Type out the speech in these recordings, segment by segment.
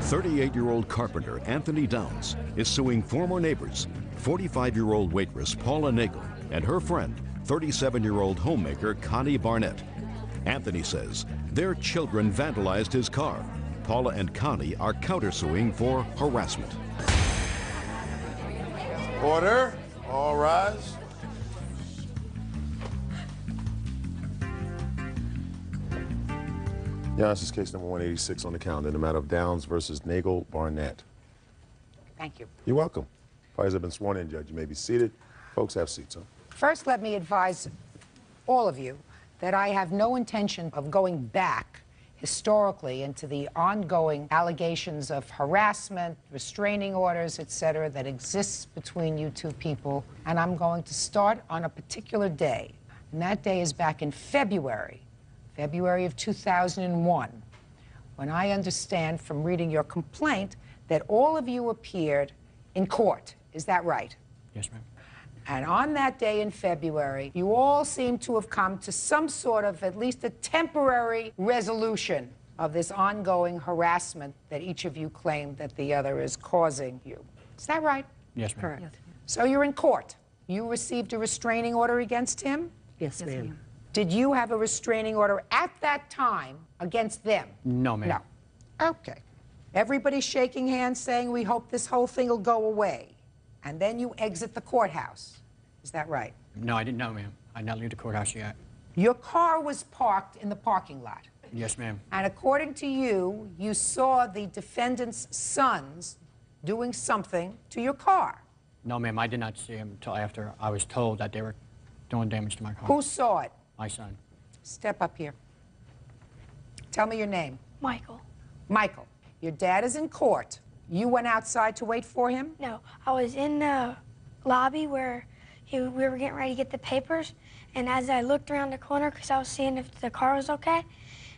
38-year-old carpenter Anthony Downs is suing former neighbors, 45-year-old waitress Paula Nagel and her friend, 37-year-old homemaker Connie Barnett. Anthony says their children vandalized his car. Paula and Connie are countersuing for harassment. Order. All rise. Yeah, this is case number 186 on the calendar, in the matter of Downs versus Nagel Barnett. Thank you. You're welcome. Parties have been sworn in, Judge. You may be seated. Folks, have seats, huh? First, let me advise all of you that I have no intention of going back historically into the ongoing allegations of harassment, restraining orders, etc., that exists between you two people. And I'm going to start on a particular day. And that day is back in February of 2001, when I understand from reading your complaint that all of you appeared in court. Is that right? Yes, ma'am. And on that day in February, you all seem to have come to some sort of at least a temporary resolution of this ongoing harassment that each of you claimed that the other is causing you. Is that right? Yes, ma'am. Correct. Yes. So you're in court. You received a restraining order against him? Yes, ma'am. Did you have a restraining order at that time against them? No, ma'am. No. Okay. Everybody's shaking hands saying, we hope this whole thing will go away. And then you exit the courthouse. Is that right? No, I didn't know, ma'am. I did not leave the courthouse yet. Your car was parked in the parking lot. Yes, ma'am. And according to you, you saw the defendant's sons doing something to your car. No, ma'am, I did not see him until after I was told that they were doing damage to my car. Who saw it? My son. Step up here. Tell me your name. Michael. Michael. Your dad is in court. You went outside to wait for him? No, I was in the lobby where we were getting ready to get the papers, and as I looked around the corner, because I was seeing if the car was okay,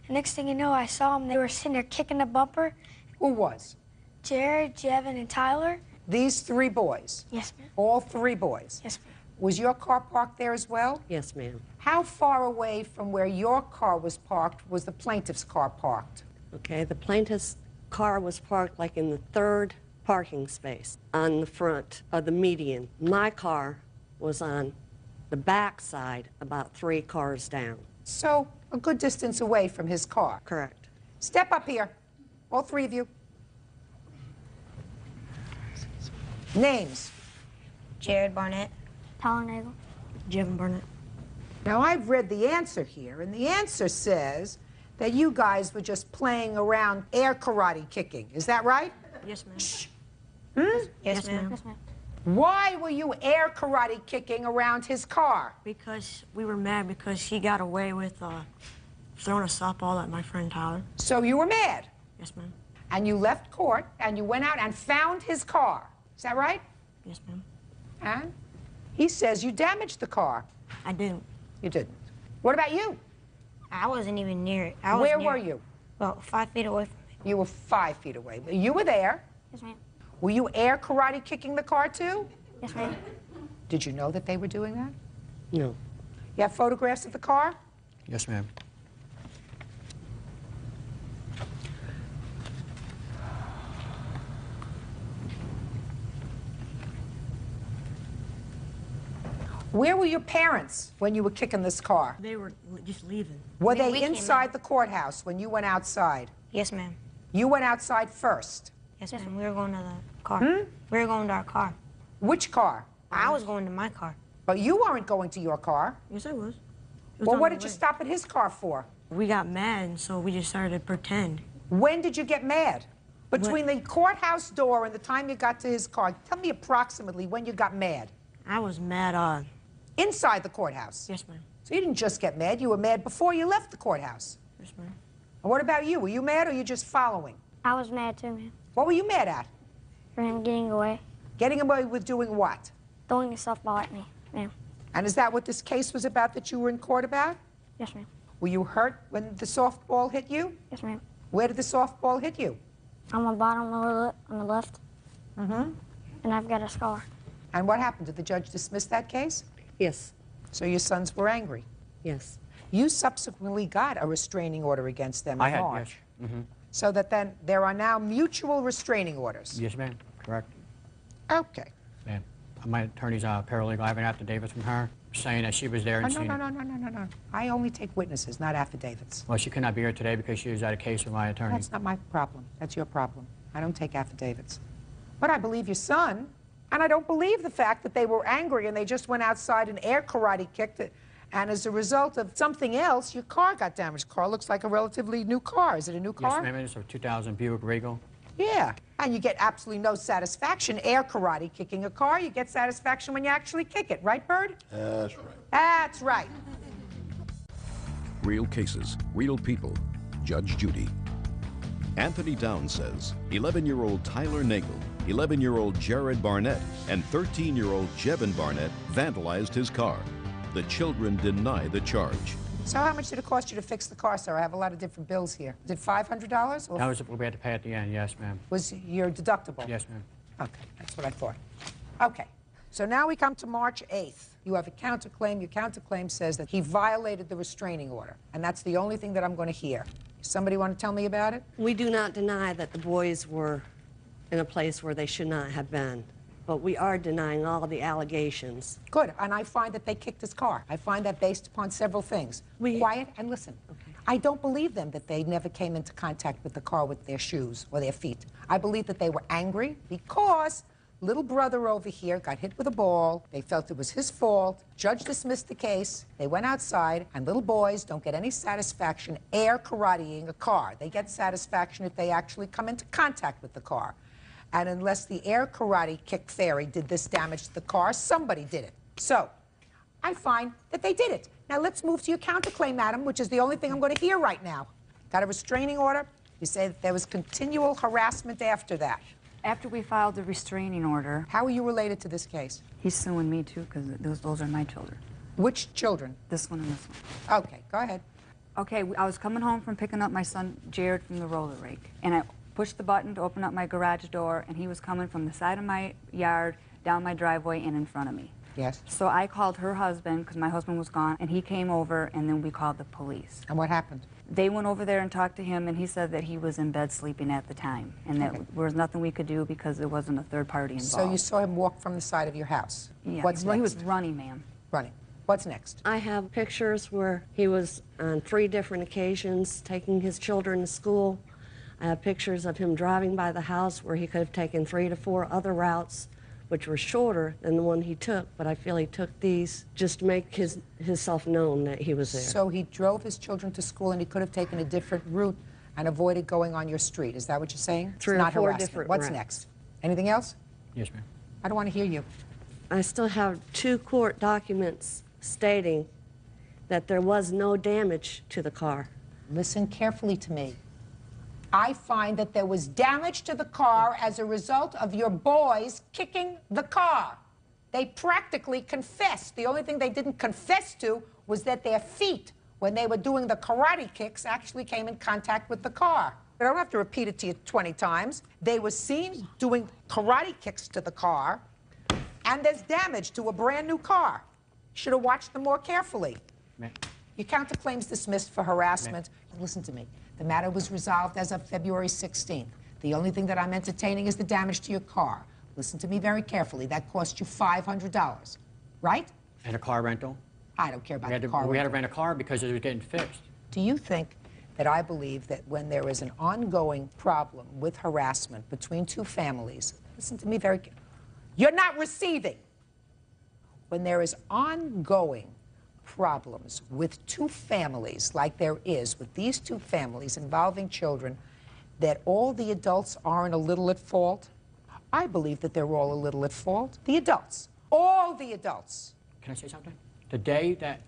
the next thing you know, I saw them. They were sitting there kicking the bumper. Who was? Jared, Jevin, and Tyler. These three boys? Yes, ma'am. All three boys? Yes, ma'am. Was your car parked there as well? Yes, ma'am. How far away from where your car was parked was the plaintiff's car parked? Okay, the plaintiff's car was parked like in the third parking space on the front of the median. My car was on the back side, about 3 cars down. So, a good distance away from his car? Correct. Step up here, all three of you. Names? Jared Barnett. Tyler Nagel. Jevin Barnett. Now, I've read the answer here, and the answer says that you guys were just playing around air karate kicking. Is that right? Yes, ma'am. Shh. Yes, ma'am. Yes, ma'am. Why were you air karate kicking around his car? Because we were mad because he got away with throwing a softball at my friend Tyler. So you were mad? Yes, ma'am. And you left court, and you went out and found his car. Is that right? Yes, ma'am. And he says you damaged the car. I didn't. You didn't. What about you? I wasn't even near it. Where were you? About 5 feet away from me. You were 5 feet away. You were there. Yes, ma'am. Were you air karate kicking the car too? Yes, ma'am. Did you know that they were doing that? No. You have photographs of the car? Yes, ma'am. Where were your parents when you were kicking this car? They were just leaving. Were we they came inside out. the courthouse when you went outside? Yes, ma'am. You went outside first. Yes, ma'am. We were going to the car. We were going to our car. Which car? I was going to my car. But you weren't going to your car. Yes, I was. It was Well, on what the did you way. stop at his car for? We got mad, and so we just started to pretend. When did you get mad? Between the courthouse door and the time you got to his car, tell me approximately when you got mad. I was mad Inside the courthouse? Yes, ma'am. So you didn't just get mad, you were mad before you left the courthouse. Yes, ma'am. And what about you? Were you mad or you just following? I was mad too, ma'am. What were you mad at? For him getting away, Getting away with doing what? throwing a softball at me, ma'am. And is that what this case was about that you were in court about? Yes, ma'am. Were you hurt when the softball hit you? Yes, ma'am. Where did the softball hit you? On my bottom lower lip on the left. Mm-hmm. And I've got a scar. And what happened? Did the judge dismiss that case? Yes. So your sons were angry. Yes. You subsequently got a restraining order against them in March. Yes. Mm-hmm. So that then there are now mutual restraining orders. Yes, ma'am. Correct. Okay. Ma'am. My attorney's paralegal. I have an affidavit from her saying that she was there and No. I only take witnesses, not affidavits. Well, she could not be here today because she was at a case with my attorney. That's not my problem. That's your problem. I don't take affidavits. But I believe your son, and I don't believe the fact that they were angry and they just went outside and air karate kicked it, and as a result of something else, your car got damaged. Car looks like a relatively new car. Is it a new car? Yes, ma'am. It's a 2000 Buick Regal. Yeah, and you get absolutely no satisfaction air karate kicking a car. You get satisfaction when you actually kick it, right, Bird? That's right. That's right. Real cases, real people. Judge Judy. Anthony Downs says 11-year-old Tyler Nagel, 11-year-old Jared Barnett, and 13-year-old Jevin Barnett vandalized his car. The children deny the charge. So how much did it cost you to fix the car, sir? I have a lot of different bills here. Is it $500? Or That was what we had to pay at the end. Yes, ma'am. was your deductible? Yes, ma'am. Okay, that's what I thought. Okay, so now we come to March 8th. You have a counterclaim. Your counterclaim says that he violated the restraining order, and that's the only thing that I'm going to hear. Somebody want to tell me about it? We do not deny that the boys were in a place where they should not have been, but we are denying all the allegations. Good, and I find that they kicked his car. I find that based upon several things. Quiet and listen. Okay. I don't believe them that they never came into contact with the car with their shoes or their feet. I believe that they were angry because little brother over here got hit with a ball. They felt it was his fault. Judge dismissed the case. They went outside, and little boys don't get any satisfaction air karateing a car. They get satisfaction if they actually come into contact with the car. And unless the air karate kick fairy did this damage to the car, somebody did it. So I find that they did it. Now let's move to your counterclaim, madam, which is the only thing I'm going to hear right now. Got a restraining order. You say that there was continual harassment after that. After we filed the restraining order, How are you related to this case? he's suing me too because those are my children. Which children? This one and this one. Okay, go ahead. Okay, I was coming home from picking up my son Jared from the roller rink, and I pushed the button to open up my garage door, and he was coming from the side of my yard, down my driveway, and in front of me. Yes. So I called her husband because my husband was gone, and he came over, and then we called the police. And what happened? They went over there and talked to him, and he said that he was in bed sleeping at the time, and that Okay. there was nothing we could do because there wasn't a third party involved. So you saw him walk from the side of your house. Yeah, What's well, he next? was running, ma'am. Running. What's next? I have pictures where he was on 3 different occasions taking his children to school. I have pictures of him driving by the house where he could have taken 3 to 4 other routes, which were shorter than the one he took, but I feel he took these just to make himself known that he was there. So he drove his children to school and he could have taken a different route and avoided going on your street. Is that what you're saying? It's 3 or not 4 harassment. different What's routes. next? Anything else? Yes, ma'am. I don't want to hear you. I still have 2 court documents stating that there was no damage to the car. Listen carefully to me. I find that there was damage to the car as a result of your boys kicking the car. They practically confessed. The only thing they didn't confess to was that their feet, when they were doing the karate kicks, actually came in contact with the car. I don't have to repeat it to you 20 times. They were seen doing karate kicks to the car, and there's damage to a brand new car. Should have watched them more carefully. Ma'am. Your counterclaim's dismissed for harassment. Listen to me. The matter was resolved as of February 16th. The only thing that I'm entertaining is the damage to your car. Listen to me very carefully. That cost you $500, right? And a car rental. I don't care about We had the to, car we had to rental. rent a car because it was getting fixed. Do you think that I believe that when there is an ongoing problem with harassment between 2 families, listen to me very carefully. You're not receiving. When there is ongoing problems with 2 families, like there is with these 2 families involving children, that all the adults aren't a little at fault? I believe that they're all a little at fault. The adults. All the adults. Can I say something? The day that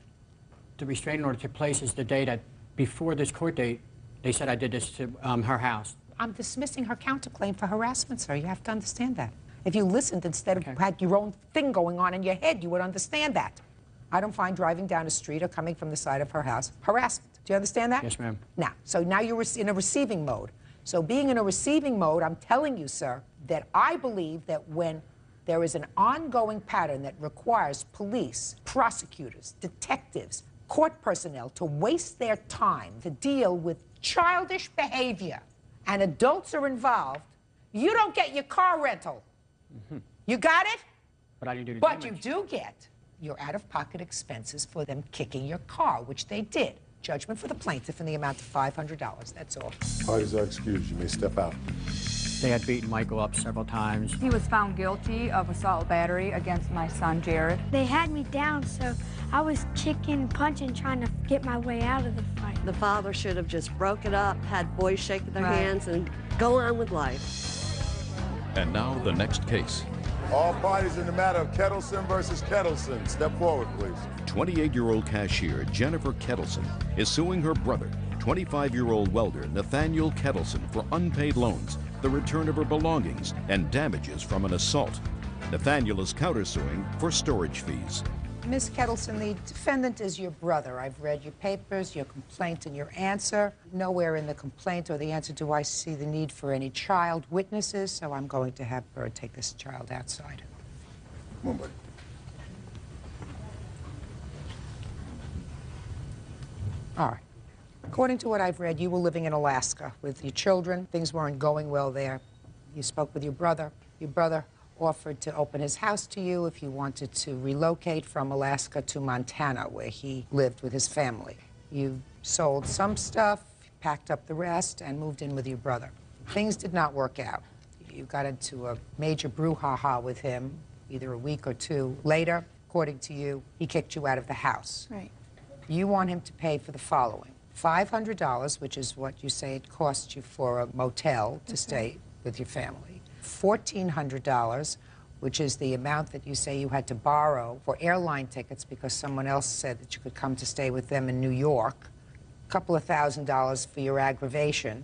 the restraining order took place is the day that, before this court date, they said I did this to her house. I'm dismissing her counterclaim for harassment, sir. You have to understand that. If you listened instead of Okay. had your own thing going on in your head, you would understand that. I don't find driving down a street or coming from the side of her house harassment. Do you understand that? Yes, ma'am. Now you're in a receiving mode. So being in a receiving mode, I'm telling you, sir, that I believe that when there is an ongoing pattern that requires police, prosecutors, detectives, court personnel to waste their time to deal with childish behavior and adults are involved, you don't get your car rental. You got it? But I didn't do the But damage. you do get your out-of-pocket expenses for them kicking your car, which they did. Judgment for the plaintiff in the amount of $500. That's all. Parties are excused. You may step out. They had beaten Michael up several times. He was found guilty of assault battery against my son, Jared. They had me down, so I was kicking, punching, trying to get my way out of the fight. The father should have just broke it up, had boys shaking their hands, and go on with life. And now the next case. All parties in the matter of Kettleson versus Kettleson. Step forward, please. 28-year-old cashier Jennifer Kettleson is suing her brother, 25-year-old welder Nathaniel Kettleson, for unpaid loans, the return of her belongings, and damages from an assault. Nathaniel is countersuing for storage fees. Ms. Kettleson, the defendant is your brother. I've read your papers, your complaint, and your answer. Nowhere in the complaint or the answer do I see the need for any child witnesses, so I'm going to have her take this child outside. Come on, buddy. All right. According to what I've read, you were living in Alaska with your children. Things weren't going well there. You spoke with your brother. Your brother offered to open his house to you if you wanted to relocate from Alaska to Montana, where he lived with his family. You sold some stuff, packed up the rest, and moved in with your brother. Things did not work out. You got into a major brouhaha with him, either a week or two later. According to you, he kicked you out of the house. Right. You want him to pay for the following: $500, which is what you say it cost you for a motel to stay with your family. $1,400, which is the amount that you say you had to borrow for airline tickets because someone else said that you could come to stay with them in New York. A couple of $1,000 for your aggravation.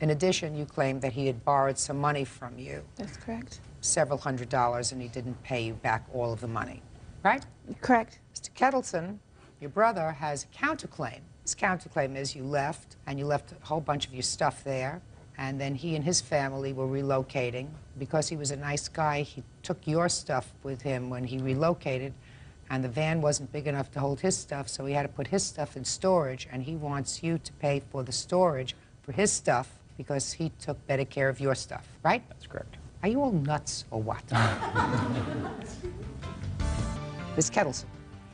In addition, you claim that he had borrowed some money from you. That's correct. Several $100s, and he didn't pay you back all of the money, right? Correct. Mr. Kettleson, your brother, has a counterclaim. His counterclaim is you left, and you left a whole bunch of your stuff there, and then he and his family were relocating. Because he was a nice guy, he took your stuff with him when he relocated, and the van wasn't big enough to hold his stuff, so he had to put his stuff in storage, and he wants you to pay for the storage for his stuff because he took better care of your stuff, right? That's correct. Are you all nuts or what? Ms. Kettleson,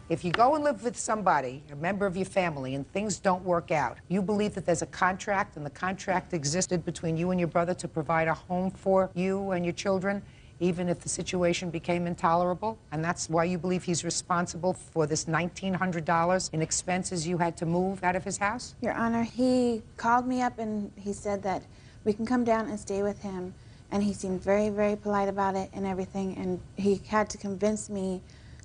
if you go and live with somebody, a member of your family, and things don't work out, you believe that there's a contract, and the contract existed between you and your brother to provide a home for you and your children, even if the situation became intolerable? And that's why you believe he's responsible for this $1,900 in expenses you had to move out of his house? Your Honor, he called me up and he said that we can come down and stay with him. And he seemed very, very polite about it and everything. And he had to convince me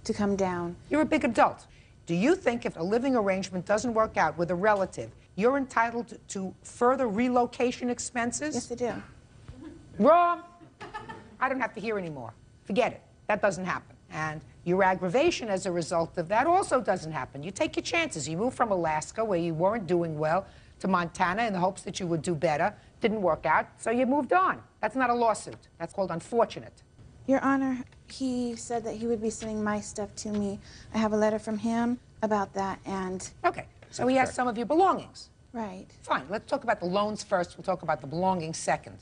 to come down. You're a big adult. Do you think if a living arrangement doesn't work out with a relative, you're entitled to further relocation expenses? Yes, I do. Wrong. I don't have to hear anymore. Forget it. That doesn't happen. And your aggravation as a result of that also doesn't happen. You take your chances. You move from Alaska, where you weren't doing well, to Montana in the hopes that you would do better. Didn't work out, so you moved on. That's not a lawsuit. That's called unfortunate. Your Honor, he said that he would be sending my stuff to me. I have a letter from him about that, and... Okay, so he has some of your belongings. Right. Fine, let's talk about the loans first. We'll talk about the belongings second.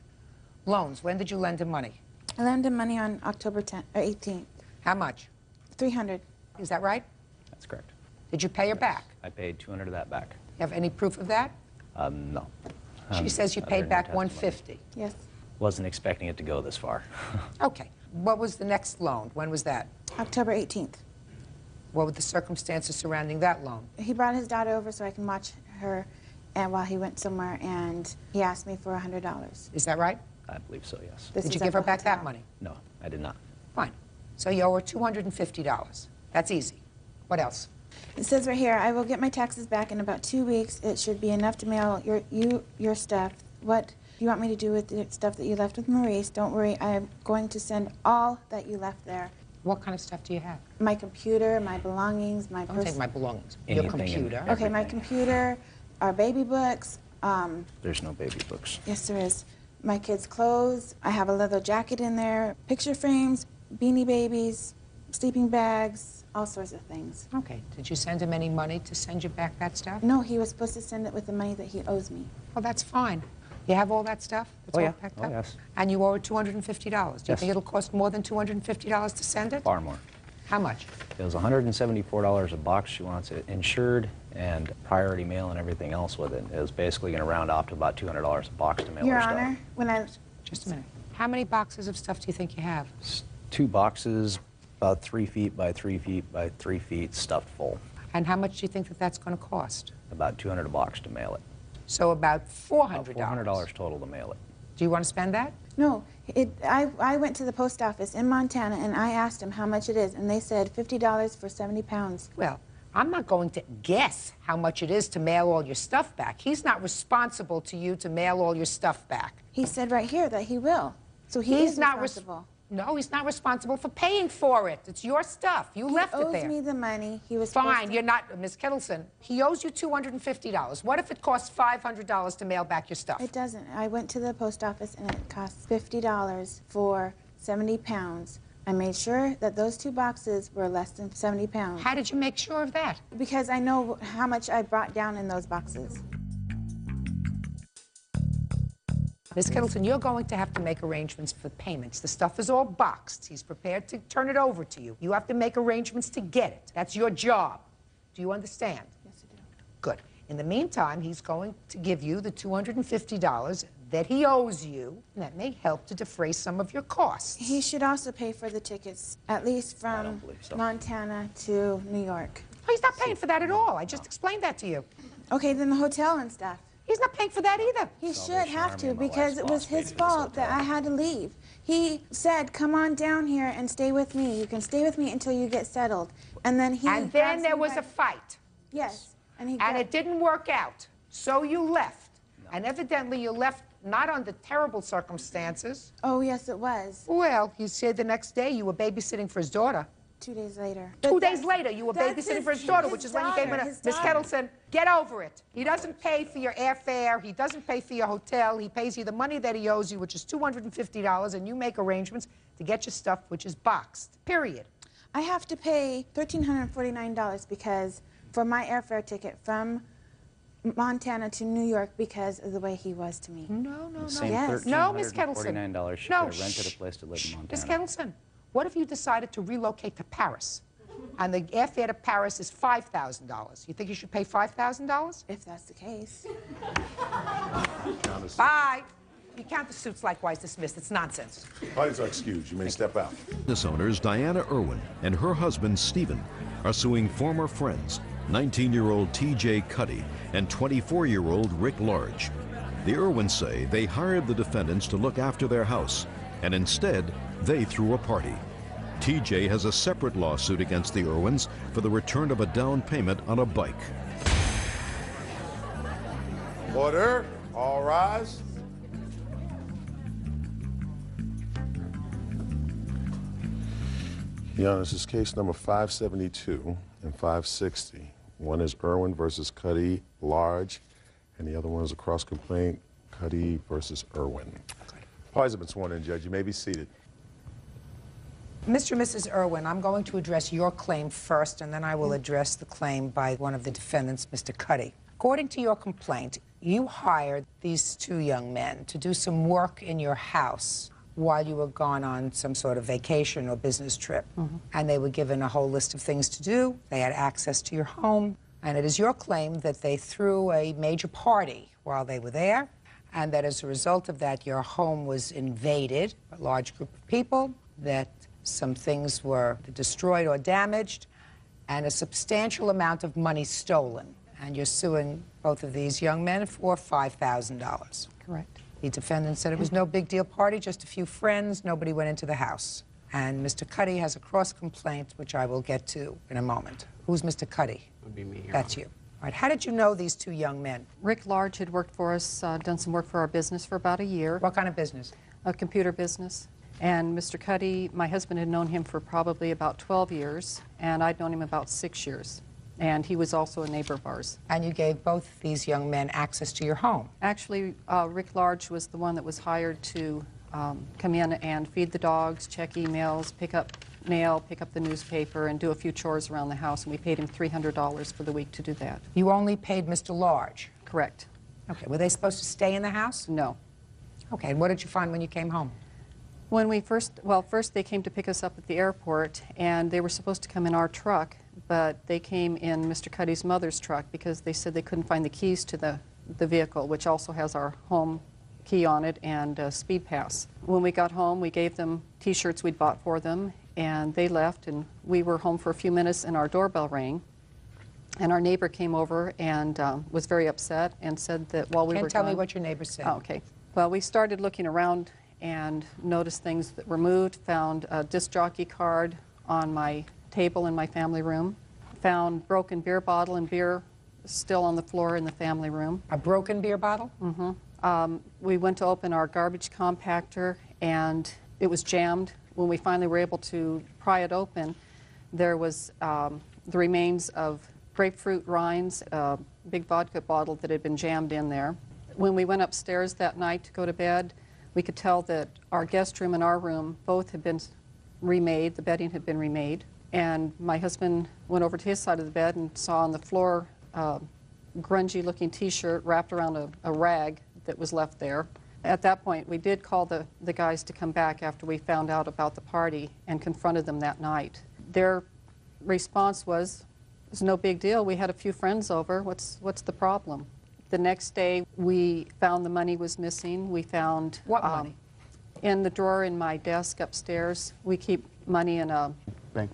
Loans, when did you lend him money? I lent him money on October 10th, or 18th. How much? $300. Is that right? That's correct. Did you pay her back? I paid 200 of that back. You have any proof of that? No. She says you other paid than back testimony. $150. Yes. Wasn't expecting it to go this far. Okay. What was the next loan? When was that? October 18th. What were the circumstances surrounding that loan? He brought his daughter over so I can watch her and while he went somewhere, and he asked me for $100. Is that right? I believe so, yes. This Did you is give at her the back that hotel. money? No, I did not. Fine. So you owe her $250. That's easy. What else? It says right here, I will get my taxes back in about 2 weeks. It should be enough to mail your stuff. What do you want me to do with the stuff that you left with Maurice? Don't worry, I am going to send all that you left there. What kind of stuff do you have? My computer, my belongings, my Don't take my belongings. Your Anything and computer. Okay, my everything. computer, our baby books. There's no baby books. Yes, there is. My kids' clothes. I have a leather jacket in there. Picture frames, beanie babies, sleeping bags, all sorts of things. Okay. Did you send him any money to send you back that stuff? No, he was supposed to send it with the money that he owes me. Well, that's fine. You have all that stuff? It's Oh, all yeah. packed Oh, up? yes. And you owe her $250. Do you Yes. think it'll cost more than $250 to send it? Far more. How much? It was $174 a box. She wants it insured and priority mail and everything else with it. It was basically going to round off to about $200 a box to mail Your her stuff. Honor, when I... Just a minute. How many boxes of stuff do you think you have? 2 boxes, about 3 feet by 3 feet by 3 feet, stuffed full. And how much do you think that that's going to cost? About $200 a box to mail it. So about $400. About $400 total to mail it. Do you want to spend that? No, I went to the post office in Montana and I asked them how much it is, and they said $50 for 70 pounds. Well, I'm not going to guess how much it is to mail all your stuff back. He's not responsible to you to mail all your stuff back. He said right here that he will. So he's not responsible. No, he's not responsible for paying for it. It's your stuff. You left it there. He owes me the money. He was Fine, you're not, Miss Kittleson. He owes you $250. What if it costs $500 to mail back your stuff? It doesn't. I went to the post office and it costs $50 for 70 pounds. I made sure that those 2 boxes were less than 70 pounds. How did you make sure of that? Because I know how much I brought down in those boxes. Miss Kittleson, you're going to have to make arrangements for payments. The stuff is all boxed. He's prepared to turn it over to you. You have to make arrangements to get it. That's your job. Do you understand? Yes, I do. Good. In the meantime, he's going to give you the $250 that he owes you, and that may help to defray some of your costs. He should also pay for the tickets, at least from Montana to New York. Oh, he's not paying for that at all. I just explained that to you. Okay, then the hotel and stuff. He's not paying for that either. He should have to, because it was his fault that I had to leave. He said, come on down here and stay with me. You can stay with me until you get settled. And then he... And then there was a fight. Yes. And it didn't work out. So you left. No. And evidently you left not under terrible circumstances. Oh, yes, it was. Well, you said the next day you were babysitting for his daughter. 2 days later. 2 days later, you were babysitting for his daughter, which is when you gave him Miss Kettleson, get over it. He doesn't pay for your airfare. He doesn't pay for your hotel. He pays you the money that he owes you, which is $250, and you make arrangements to get your stuff, which is boxed, period. I have to pay $1,349 because for my airfare ticket from Montana to New York because of the way he was to me. No, no, no. Yes. No, Miss Kettleson. $1,349 she No, could have rented a place to live in Montana. Miss Kettleson, what if you decided to relocate to Paris? And the airfare to Paris is $5,000. You think you should pay $5,000? If that's the case. Bye. You count the suits likewise dismissed. It's nonsense. Parties are excused. You may step out. Business owners Diana Irwin and her husband Stephen are suing former friends, 19-year-old T.J. Cuddy and 24-year-old Rick Large. The Irwins say they hired the defendants to look after their house, and instead, they threw a party. T.J. has a separate lawsuit against the Irwins for the return of a down payment on a bike. Order. All rise. Your Honor, this is case number 572 and 560. One is Irwin versus Cuddy Large, and the other one is a cross complaint, Cuddy versus Irwin. Parties have been sworn in, Judge. You may be seated. Mr. and Mrs. Irwin, I'm going to address your claim first, and then I will address the claim by one of the defendants, Mr. Cuddy. According to your complaint, you hired these 2 young men to do some work in your house while you were gone on some sort of vacation or business trip. And they were given a whole list of things to do. They had access to your home. And it is your claim that they threw a major party while they were there, and that as a result of that, your home was invaded by a large group of people, that some things were destroyed or damaged, and a substantial amount of money stolen. And you're suing both of these young men for $5,000. Correct. The defendant said it was no big deal party, just a few friends, nobody went into the house. And Mr. Cuddy has a cross complaint, which I will get to in a moment. Who's Mr. Cuddy? Would be me. That's you. All right, how did you know these 2 young men? Rick Large had worked for us, done some work for our business for about a year. What kind of business? A computer business. And Mr. Cuddy, my husband had known him for probably about 12 years, and I'd known him about 6 years. And he was also a neighbor of ours. And you gave both these young men access to your home? Actually, Rick Large was the one that was hired to come in and feed the dogs, check emails, pick up mail, pick up the newspaper, and do a few chores around the house, and we paid him $300 for the week to do that. You only paid Mr. Large? Correct. Okay, were they supposed to stay in the house? No. Okay, and what did you find when you came home? When we first they came to pick us up at the airport, and they were supposed to come in our truck, but they came in Mr. Cuddy's mother's truck because they said they couldn't find the keys to the vehicle, which also has our home key on it and a speed pass. When we got home, we gave them T-shirts we'd bought for them, and they left, and we were home for a few minutes, and our doorbell rang. And our neighbor came over and was very upset and said that while we were Can't tell gone, me what your neighbor said. Oh, okay. Well, we started looking around and noticed things that were moved, found a disc jockey card on my table in my family room, found broken beer bottle and beer still on the floor in the family room. A broken beer bottle? Mm-hmm. We went to open our garbage compactor, and it was jammed. When we finally were able to pry it open, there was the remains of grapefruit rinds, a big vodka bottle that had been jammed in there. When we went upstairs that night to go to bed, we could tell that our guest room and our room both had been remade, the bedding had been remade. And my husband went over to his side of the bed and saw on the floor a grungy-looking T-shirt wrapped around a rag that was left there. At that point, we did call the guys to come back after we found out about the party and confronted them that night. Their response was, "It's no big deal. We had a few friends over. What's the problem?" The next day, we found the money was missing. We found What money? in the drawer in my desk upstairs. We keep money in a bank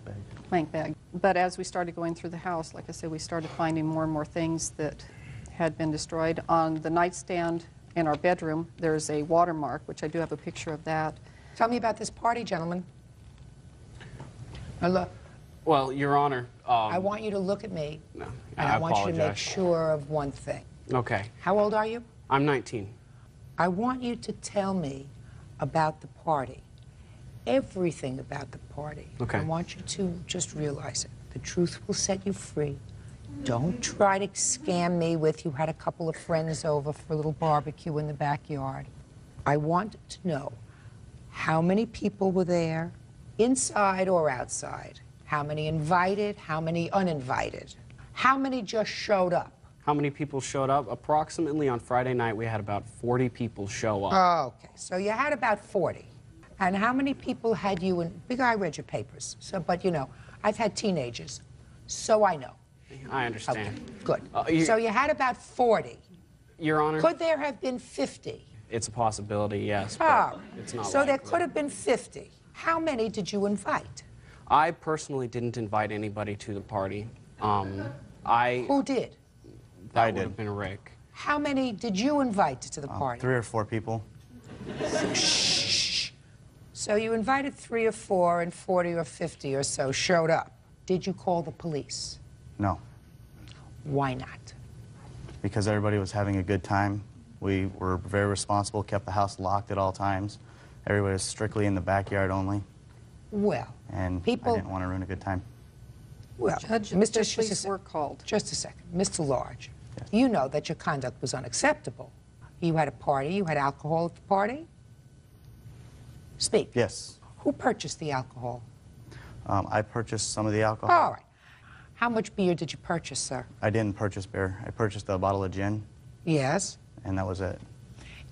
bag. But as we started going through the house, like I said, we started finding more and more things that had been destroyed. On the nightstand in our bedroom, there's a watermark, which I do have a picture of that. Tell me about this party, gentlemen. Now look, Well, Your Honor. I want you to look at me, No, and I want you to make apologize. sure of one thing. Okay. How old are you? I'm 19. I want you to tell me about the party. Everything about the party. Okay. I want you to just realize it. The truth will set you free. Don't try to scam me with you had a couple of friends over for a little barbecue in the backyard. I want to know how many people were there, inside or outside. How many invited, how many uninvited. How many just showed up. How many people showed up? Approximately on Friday night, we had about 40 people show up. Okay, so you had about 40. And how many people had you in, because I read your papers, so, but you know, I've had teenagers, so I know. I understand. Okay, good. So you had about 40. Your Honor? Could there have been 50? It's a possibility, yes, Oh, but it's not so likely. there could have been 50. How many did you invite? I personally didn't invite anybody to the party. Who did? That would have been Rick. How many did you invite to the party? 3 or 4 people. Shh. So you invited 3 or 4 and 40 or 50 or so showed up. Did you call the police? No, Why not? because everybody was having a good time. We were very responsible, kept the house locked at all times. Everybody was strictly in the backyard only, Well, and people, I didn't want to ruin a good time. well, Judge, Mr. the police were called. Just a second. Mr. Large, you know that your conduct was unacceptable. You had a party, you had alcohol at the party? Speak. Yes, Who purchased the alcohol? I purchased some of the alcohol. All right. How much beer did you purchase, sir? I didn't purchase beer. I purchased a bottle of gin, Yes. and that was it.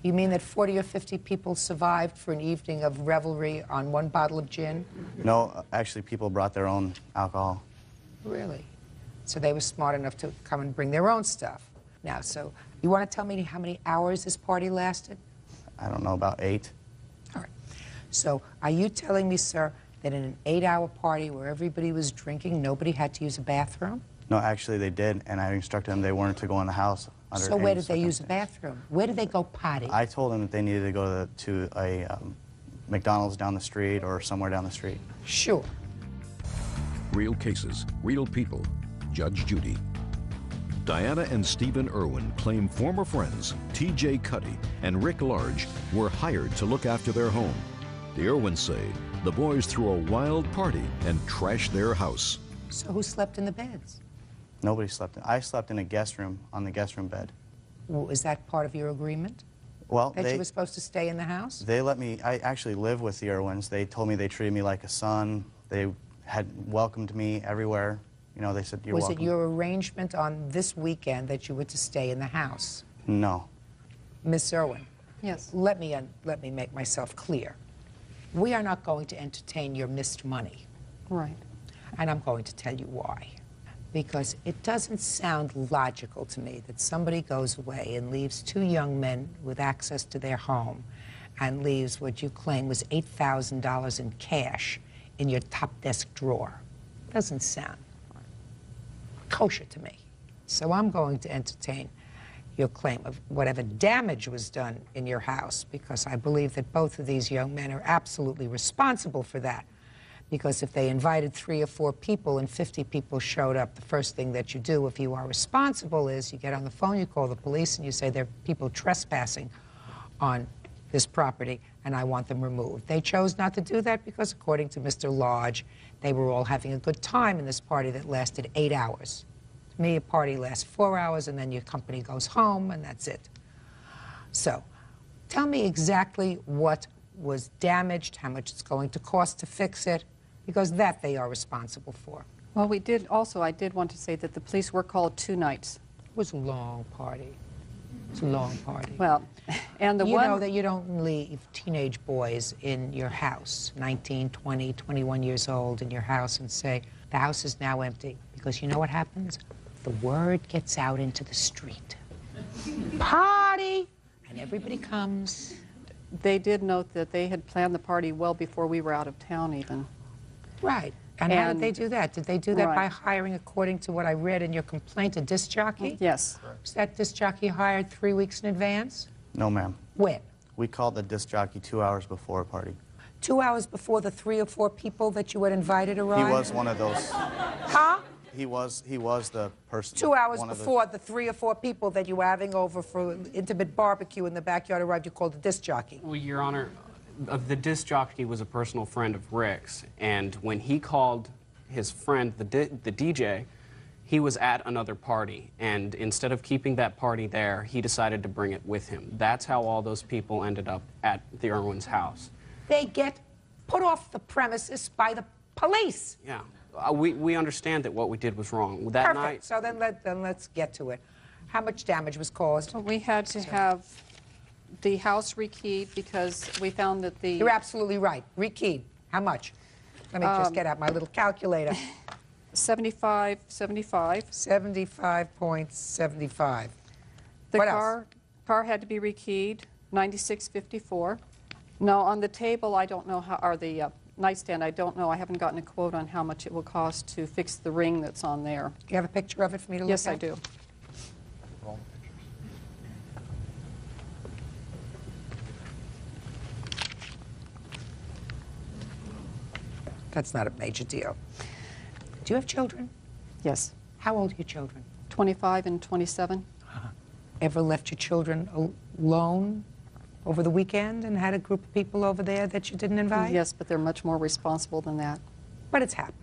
You mean that 40 or 50 people survived for an evening of revelry on one bottle of gin? No, actually, people brought their own alcohol. Really? So they were smart enough to come and bring their own stuff. Now, so you want to tell me how many hours this party lasted? I don't know, about 8. All right. So are you telling me, sir, that in an 8-hour party where everybody was drinking, nobody had to use a bathroom? No, actually, they did, and I instructed them they weren't to go in the house under So where any did they use a circumstance. bathroom? Where did they go potty? I told them that they needed to go to a McDonald's down the street or somewhere down the street. Sure. Real cases, real people. Judge Judy. Diana and Stephen Irwin claim former friends T.J. Cuddy and Rick Large were hired to look after their home. The Irwins say the boys threw a wild party and trashed their house. So who slept in the beds? Nobody slept in. I slept in a guest room, on the guest room bed. Well, is that part of your agreement? Well, That you were supposed to stay in the house? they let me, I actually live with the Irwins. They told me they treated me like a son. They had welcomed me everywhere. You know, they said, you're Was welcome. it your arrangement on this weekend that you were to stay in the house? No. Miss Irwin, Yes. let me make myself clear. We are not going to entertain your missed money. Right. And I'm going to tell you why. Because it doesn't sound logical to me that somebody goes away and leaves two young men with access to their home and leaves what you claim was $8,000 in cash in your top desk drawer. Doesn't sound kosher to me. So I'm going to entertain your claim of whatever damage was done in your house, because I believe that both of these young men are absolutely responsible for that. Because if they invited 3 or 4 people and 50 people showed up, the first thing that you do if you are responsible is you get on the phone, you call the police, and you say there are people trespassing on this property and I want them removed. They chose not to do that because, according to Mr. Lodge, they were all having a good time in this party that lasted 8 hours. To me, a party lasts 4 hours and then your company goes home and that's it. So, tell me exactly what was damaged, how much it's going to cost to fix it, because that they are responsible for. Well, we did also, I did want to say that the police were called 2 nights. It was a long party. It's a long party. Well, and the you one... know that you don't leave teenage boys in your house, 19, 20, 21 years old, in your house and say, the house is now empty. Because you know what happens? The word gets out into the street. Party! And everybody comes. They did note that they had planned the party well before we were out of town even. Right. And how did they do that? Did they do that by Right. hiring, according to what I read in your complaint, a disc jockey? Yes. Was that disc jockey hired 3 weeks in advance? No, ma'am. When? We called the disc jockey 2 hours before a party. 2 hours before the 3 or 4 people that you had invited arrived? He was one of those. Huh? He was the person. 2 hours one of before the 3 or 4 people that you were having over for intimate barbecue in the backyard arrived, you called a disc jockey. Well, Your Honor, the disc jockey was a personal friend of Rick's, and when he called his friend, the DJ, he was at another party, and instead of keeping that party there, he decided to bring it with him. That's how all those people ended up at the Irwin's house. They get put off the premises by the police. Yeah. We understand that what we did was wrong. That Perfect. night, So then let's get to it. How much damage was caused? Well, we had to have the house rekeyed because we found that the... You're absolutely right. Rekeyed. How much? Let me just get out my little calculator. 75.75. 75.75. The What else? car had to be rekeyed, 96.54. Now, on the table, I don't know how, or the nightstand, I don't know. I haven't gotten a quote on how much it will cost to fix the ring that's on there. You have a picture of it for me to look at? Yes, I do. That's not a major deal. Do you have children? Yes. How old are your children? 25 and 27. Ever left your children alone over the weekend and had a group of people over there that you didn't invite? Yes, but they're much more responsible than that. But it's happened.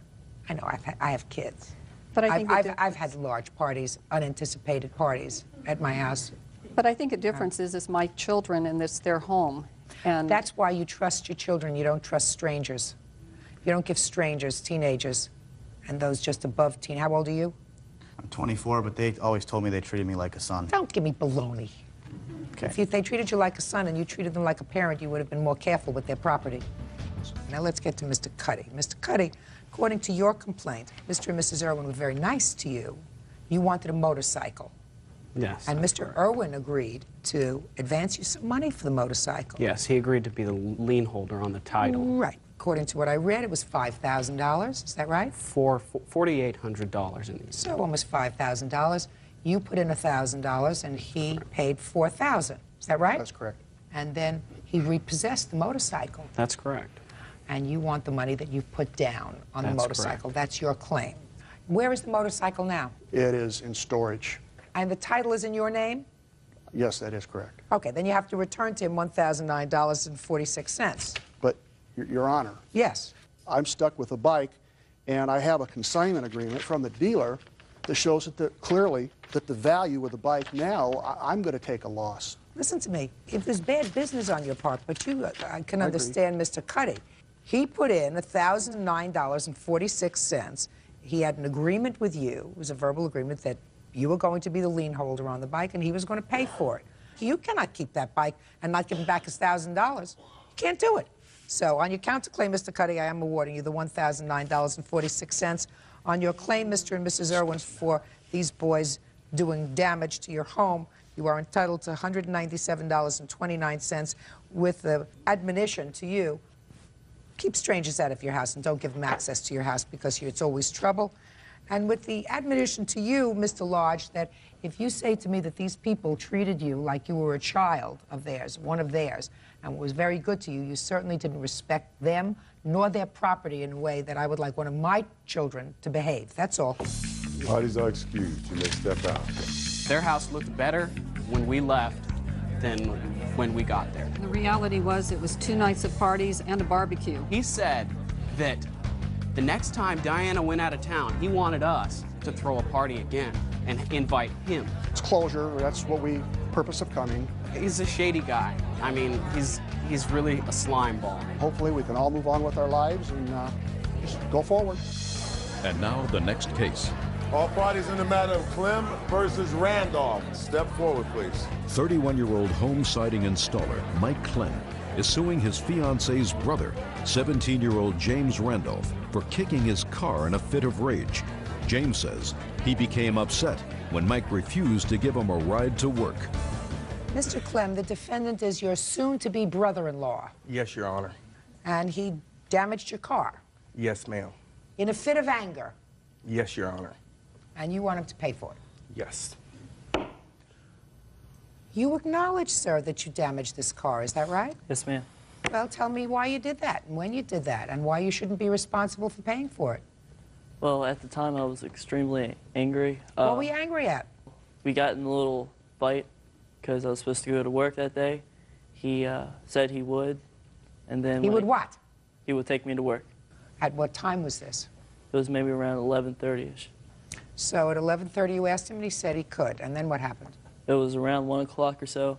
I know, I have kids. But I think I've had large parties, unanticipated parties at my house. But I think the difference is it's my children and it's their home. And that's why you trust your children. You don't trust strangers. You don't give strangers, teenagers, and those just above teen. How old are you? I'm 24, but they always told me they treated me like a son. Don't give me baloney. Okay. If they treated you like a son and you treated them like a parent, you would have been more careful with their property. Now let's get to Mr. Cuddy. Mr. Cuddy, according to your complaint, Mr. and Mrs. Irwin were very nice to you. You wanted a motorcycle. yes. And Mr. Irwin agreed to advance you some money for the motorcycle. Yes, he agreed to be the lien holder on the title. Right. According to what I read, it was $5,000. Is that right? For $4,800 in these. So almost $5,000. You put in $1,000 and he paid $4,000. Is that right? That's correct. And then he repossessed the motorcycle. That's correct. And you want the money that you put down on the That's motorcycle. correct. That's your claim. Where is the motorcycle now? It is in storage. And the title is in your name? Yes, that is correct. Okay, then you have to return to him $1,009.46. But, Your Honor, Yes. I'm stuck with a bike, and I have a consignment agreement from the dealer that shows that clearly that the value of the bike now, I'm going to take a loss. Listen to me. If there's bad business on your part, but I can I understand Mr. Cuddy. He put in $1,009.46. He had an agreement with you. It was a verbal agreement that You were going to be the lien holder on the bike, and he was going to pay for it. You cannot keep that bike and not give him back his $1,000. You can't do it. So on your counterclaim, Mr. Cuddy, I am awarding you the $1,009.46. On your claim, Mr. and Mrs. Irwin, for these boys doing damage to your home, you are entitled to $197.29 with the admonition to you, keep strangers out of your house and don't give them access to your house because it's always trouble. And with the admonition to you, Mr. Lodge, that if you say to me that these people treated you like you were a child of theirs, one of theirs, and was very good to you, you certainly didn't respect them nor their property in a way that I would like one of my children to behave. That's all. Parties are excused. You may step out. Their house looked better when we left than when we got there. The reality was it was 2 nights of parties and a barbecue. He said that the next time Diana went out of town, he wanted us to throw a party again and invite him. It's closure. That's what we purpose of coming. He's a shady guy. I mean, he's really a slime ball. Hopefully we can all move on with our lives and just go forward. And now the next case. All parties in the matter of Clem versus Randolph. Step forward, please. 31-year-old home siding installer Mike Clem is suing his fiance's brother, 17-year-old James Randolph, for kicking his car in a fit of rage. James says he became upset when Mike refused to give him a ride to work. Mr. Clem, the defendant is your soon-to-be brother-in-law, Yes, Your Honor. and he damaged your car Yes, ma'am. in a fit of anger, Yes, Your Honor. and you want him to pay for it. Yes. You acknowledge, sir, that you damaged this car, is that right? Yes, ma'am. Well, tell me why you did that, and when you did that, and why you shouldn't be responsible for paying for it. Well, at the time, I was extremely angry. What were you angry at? We got in a little fight because I was supposed to go to work that day. He said he would, and then... He would what? He would take me to work. At what time was this? It was maybe around 11:30ish. So at 11:30 you asked him, and he said he could, and then what happened? It was around 1 o'clock or so.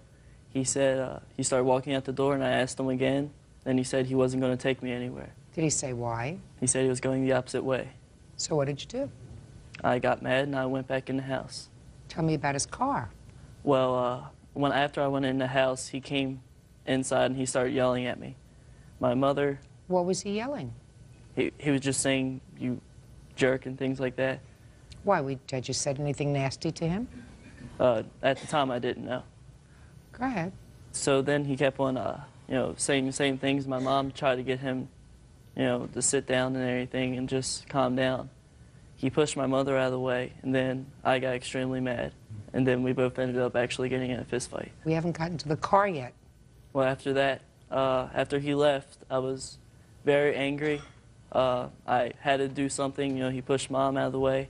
He said, he started walking out the door, and I asked him again, and he said he wasn't going to take me anywhere. Did he say why? He said he was going the opposite way. So what did you do? I got mad, and I went back in the house. Tell me about his car. Well, after I went in the house, he came inside, and he started yelling at me. My mother... What was he yelling? He was just saying, you jerk, and things like that. Why, had you said anything nasty to him? At the time, I didn't know. Go ahead. So then he kept on, saying the same things. My mom tried to get him, to sit down and everything and just calm down. He pushed my mother out of the way, and then I got extremely mad. And then we both ended up actually getting in a fist fight. We haven't gotten to the car yet. Well, after that, after he left, I was very angry. I had to do something. He pushed Mom out of the way.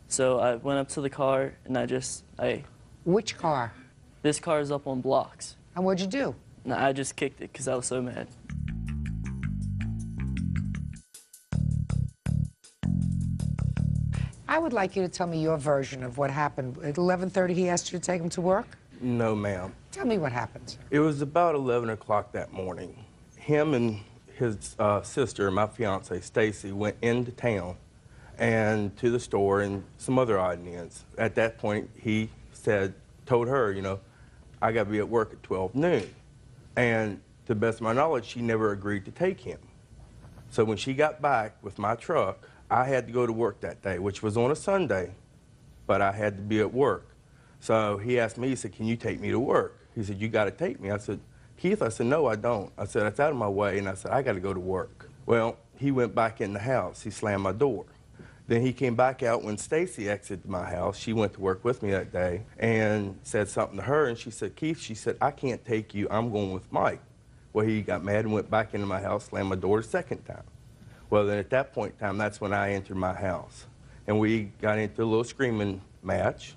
So I went up to the car, and Which car? This car is up on blocks. And what'd you do? No, I just kicked it because I was so mad. I would like you to tell me your version of what happened. At 11:30 he asked you to take him to work? No, ma'am. Tell me what happened. It was about 11 o'clock that morning. Him and his sister, my fiance, Stacy, went into town and to the store and some other odd and ends. At that point, he told her, I got to be at work at 12 noon. And to the best of my knowledge, she never agreed to take him. So when she got back with my truck, I had to go to work that day, which was on a Sunday, but I had to be at work. So he asked me, he said, can you take me to work? He said, you got to take me. I said, Keith, I said, no, I don't. I said, that's out of my way, and I said, I got to go to work. Well, he went back in the house. He slammed my door. Then he came back out when Stacy exited my house. She went to work with me that day and said something to her, and she said, Keith, she said, I can't take you. I'm going with Mike. Well, he got mad and went back into my house, slammed my door the second time. Well, then at that point in time, that's when I entered my house. And we got into a little screaming match.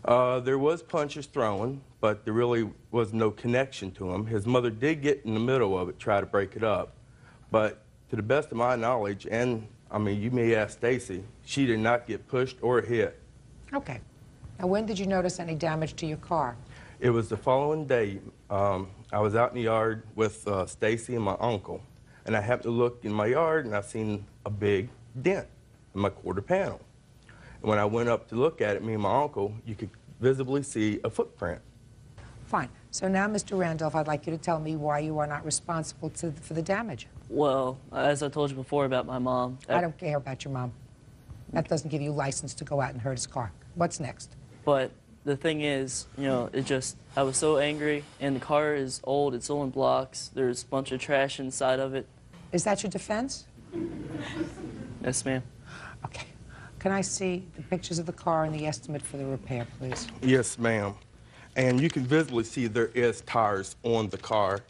There was punches thrown, but there really was no connection to him. His mother did get in the middle of it, try to break it up. But to the best of my knowledge, and I mean, you may ask Stacy, she did not get pushed or hit. Okay. Now, when did you notice any damage to your car? It was the following day. I was out in the yard with Stacy and my uncle, and I happened to look in my yard, and I seen a big dent in my quarter panel. When I went up to look at it, me and my uncle, you could visibly see a footprint. Fine. So now, Mr. Randolph, I'd like you to tell me why you are not responsible for the damage. Well, as I told you before about my mom. I don't care about your mom. That doesn't give you license to go out and hurt his car. What's next? But the thing is, you know, I was so angry, and the car is old, it's all in blocks, there's a bunch of trash inside of it. Is that your defense? Yes, ma'am. Okay. Can I see the pictures of the car and the estimate for the repair, please? Yes, ma'am. And you can visibly see there is tires on the car,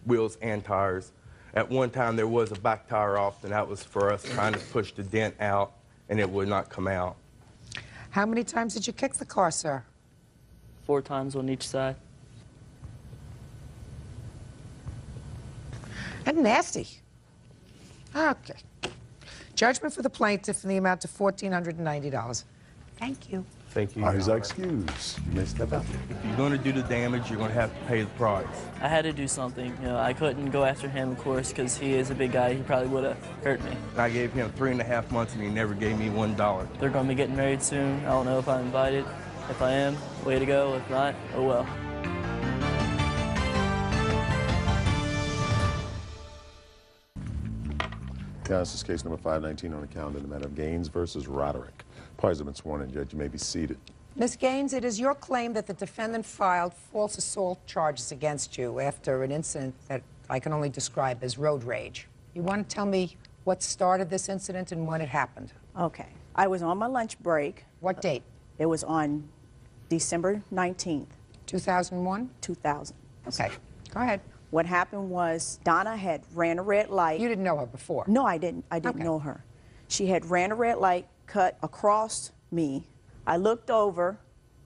wheels and tires. At one time, there was a back tire off, and that was for us trying to push the dent out, and it would not come out. How many times did you kick the car, sir? 4 times on each side. That's nasty. Okay. Judgment for the plaintiff in the amount of $1,490. Thank you. Thank you. He's excused. You may step out. If you're going to do the damage, you're going to have to pay the price. I had to do something. You know, I couldn't go after him, of course, because he is a big guy. He probably would have hurt me. I gave him 3.5 months, and he never gave me $1. They're going to be getting married soon. I don't know if I'm invited. If I am, way to go. If not, oh well. Yeah, this is case number 519 on the calendar in the matter of Gaines versus Roderick. Parties have been sworn in, Judge. You may be seated. Ms. Gaines, it is your claim that the defendant filed false assault charges against you after an incident that I can only describe as road rage. You want to tell me what started this incident and when it happened? Okay. I was on my lunch break. What date? It was on December 19th. 2001? 2000. Okay. Go ahead. What happened was Donna had ran a red light. You didn't know her before? No, I didn't. I didn't know her. She had ran a red light, cut across me. I looked over,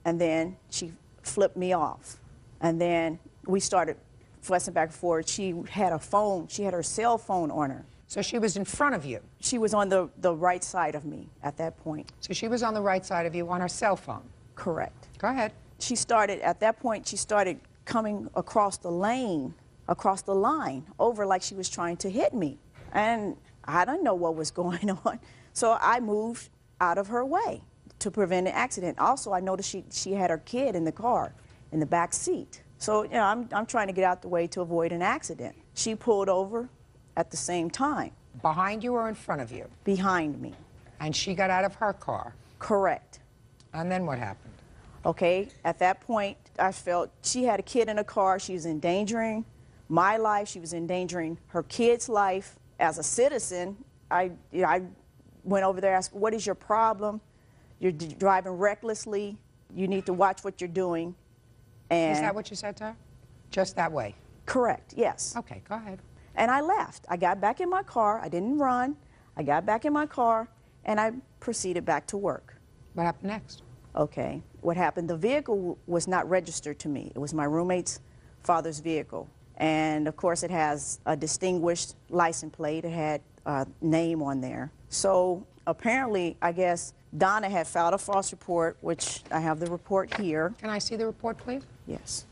and then she flipped me off. And then we started fussing back and forth. She had a phone. She had her cell phone on her. So she was in front of you? She was on the right side of me at that point. So she was on the right side of you on her cell phone? Correct. Go ahead. She started, at that point, she started coming across the line, over like she was trying to hit me. And I didn't know what was going on. So I moved out of her way to prevent an accident. Also, I noticed she had her kid in the car, in the back seat. So, you know, I'm trying to get out the way to avoid an accident. She pulled over at the same time. Behind you or in front of you? Behind me. And she got out of her car? Correct. And then what happened? Okay, at that point, I felt she had a kid in the car. She was endangering my life. She was endangering her kid's life. As a citizen, I went over there and asked, what is your problem? You're driving recklessly. You need to watch what you're doing. And is that what you said to her? Just that way? Correct, yes. Okay, go ahead. And I left. I got back in my car. I didn't run. I got back in my car, and I proceeded back to work. What happened next? Okay. What happened, the vehicle was not registered to me. It was my roommate's father's vehicle. And, of course, it has a distinguished license plate. It had a name on there. So, apparently, I guess, Donna had filed a false report, which I have the report here. Can I see the report, please? Yes.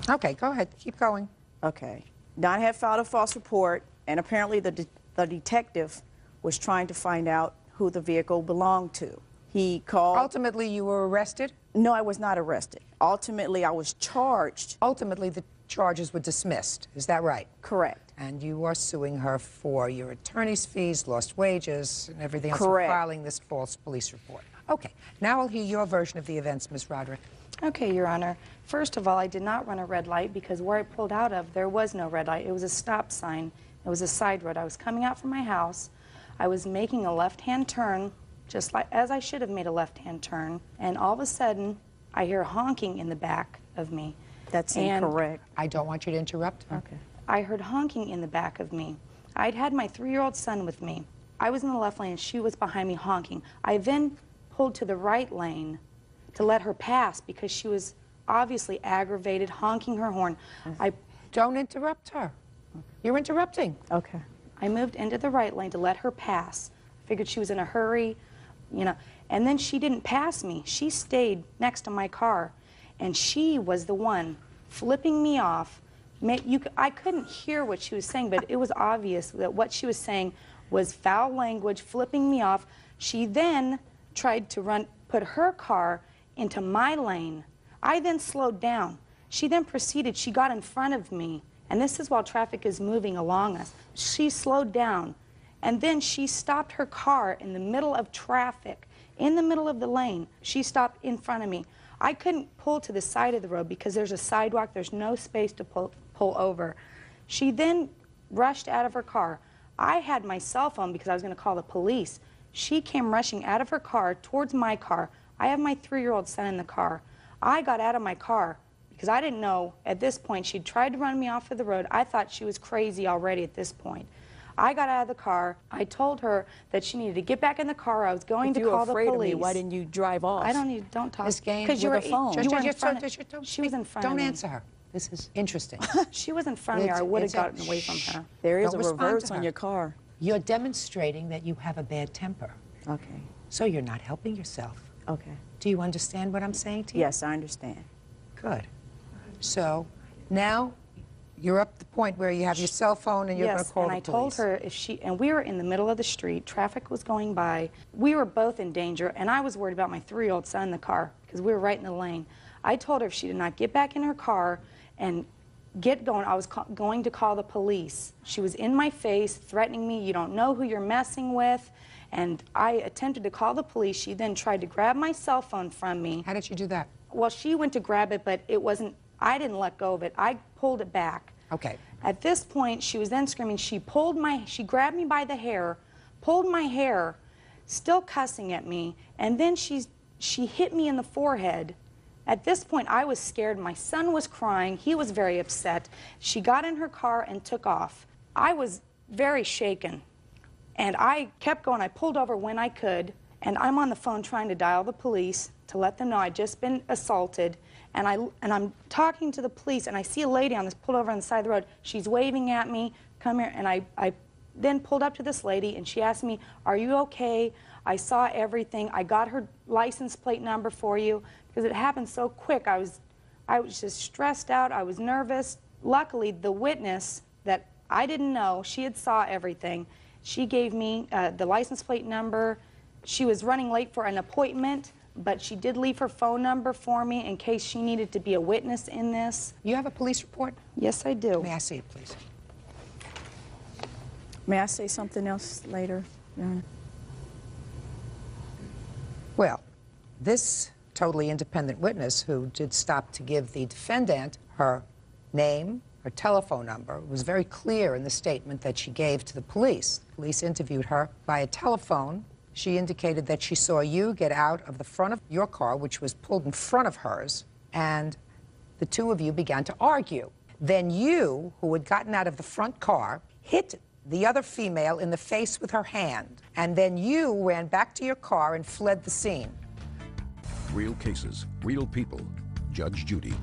Okay, go ahead. Keep going. Okay. Donna had filed a false report, and apparently the detective was trying to find out who the vehicle belonged to. He called... Ultimately, you were arrested? No, I was not arrested. Ultimately, I was charged. Ultimately, the charges were dismissed. Is that right? Correct. And you are suing her for your attorney's fees, lost wages, and everything else Correct. for filing this false police report. Okay. Now I'll hear your version of the events, Ms. Roderick. Okay, Your Honor. First of all, I did not run a red light because where I pulled out of, there was no red light. It was a stop sign. It was a side road. I was coming out from my house. I was making a left-hand turn, just like as I should have made a left-hand turn, and all of a sudden, I hear honking in the back of me. That's incorrect. I don't want you to interrupt her. Okay. I heard honking in the back of me. I'd had my 3-year-old son with me. I was in the left lane, and she was behind me honking. I then pulled to the right lane to let her pass because she was obviously aggravated, honking her horn. Don't interrupt her. You're interrupting. Okay. I moved into the right lane to let her pass. I figured she was in a hurry, you know. And then she didn't pass me. She stayed next to my car, and she was the one flipping me off, I couldn't hear what she was saying, but it was obvious that what she was saying was foul language, flipping me off. She then tried to put her car into my lane. I then slowed down. She then proceeded, she got in front of me, and this is while traffic is moving along us. She slowed down, and then she stopped her car in the middle of traffic, in the middle of the lane. She stopped in front of me. I couldn't pull to the side of the road because there's a sidewalk, there's no space to pull over. She then rushed out of her car. I had my cell phone because I was going to call the police. She came rushing out of her car towards my car. I have my 3-year-old son in the car. I got out of my car because I didn't know at this point she'd tried to run me off of the road. I thought she was crazy already at this point. I got out of the car. I told her that she needed to get back in the car. I was going to call the police. If you were afraid of me, why didn't you drive off? I don't talk. Ms. Gaines, because you were with a phone. You were in front She was in front of me. Don't answer her. This is interesting. She was in front of me, or I would have gotten away from her. There is a reverse on your car. You're demonstrating that you have a bad temper. Okay. So you're not helping yourself. Okay. Do you understand what I'm saying to you? Yes, I understand. Good. So now you're up to the point where you have your cell phone and you're going to call the police. Yes, and I told her if she, and we were in the middle of the street, traffic was going by, we were both in danger, and I was worried about my 3-year-old son in the car because we were right in the lane. I told her if she did not get back in her car and get going, I was going to call the police. She was in my face, threatening me, you don't know who you're messing with, and I attempted to call the police. She then tried to grab my cell phone from me. How did she do that? Well, she went to grab it, but it wasn't, I didn't let go of it. I pulled it back. Okay. At this point, she was then screaming. She grabbed me by the hair, pulled my hair, still cussing at me, and then she hit me in the forehead. At this point, I was scared. My son was crying. He was very upset. She got in her car and took off. I was very shaken, and I kept going. I pulled over when I could, and I'm on the phone trying to dial the police to let them know I'd just been assaulted. And I'm talking to the police, and I see a lady on this pulled over on the side of the road. She's waving at me, come here, and I then pulled up to this lady, and she asked me, are you okay? I saw everything. I got her license plate number for you, because it happened so quick. I was just stressed out. I was nervous. Luckily, the witness that I didn't know, she had saw everything. She gave me the license plate number. She was running late for an appointment, but she did leave her phone number for me in case she needed to be a witness in this. You have a police report? Yes, I do. May I see it, please? May I say something else later? Well, this totally independent witness who did stop to give the defendant her name, her telephone number, was very clear in the statement that she gave to the police. The police interviewed her via telephone. She indicated that she saw you get out of the front of your car, which was pulled in front of hers, and the two of you began to argue. Then you, who had gotten out of the front car, hit the other female in the face with her hand, and then you ran back to your car and fled the scene. Real cases, real people. Judge Judy.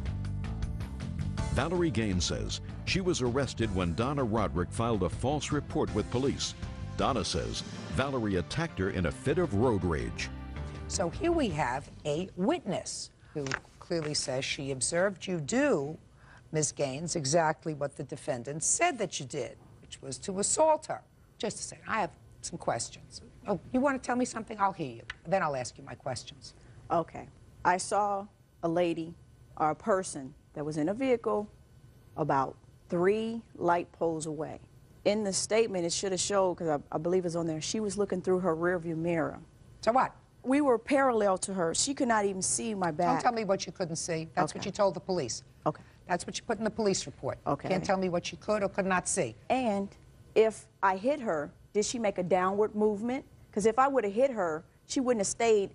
Valerie Gaines says she was arrested when Donna Roderick filed a false report with police. Donna says Valerie attacked her in a fit of road rage. So here we have a witness who clearly says she observed you do, Ms. Gaines, exactly what the defendant said that you did, which was to assault her. Just a second, I have some questions. Oh, you want to tell me something? I'll hear you. Then I'll ask you my questions. Okay. I saw a lady or a person that was in a vehicle about 3 light poles away. In the statement, it should have showed, because I believe it's on there, she was looking through her rearview mirror. So what? We were parallel to her. She could not even see my back. Don't tell me what you couldn't see. That's what you told the police. Okay. That's what you put in the police report. Okay. Can't tell me what you could or could not see. And if I hit her, did she make a downward movement? Because if I would have hit her, she wouldn't have stayed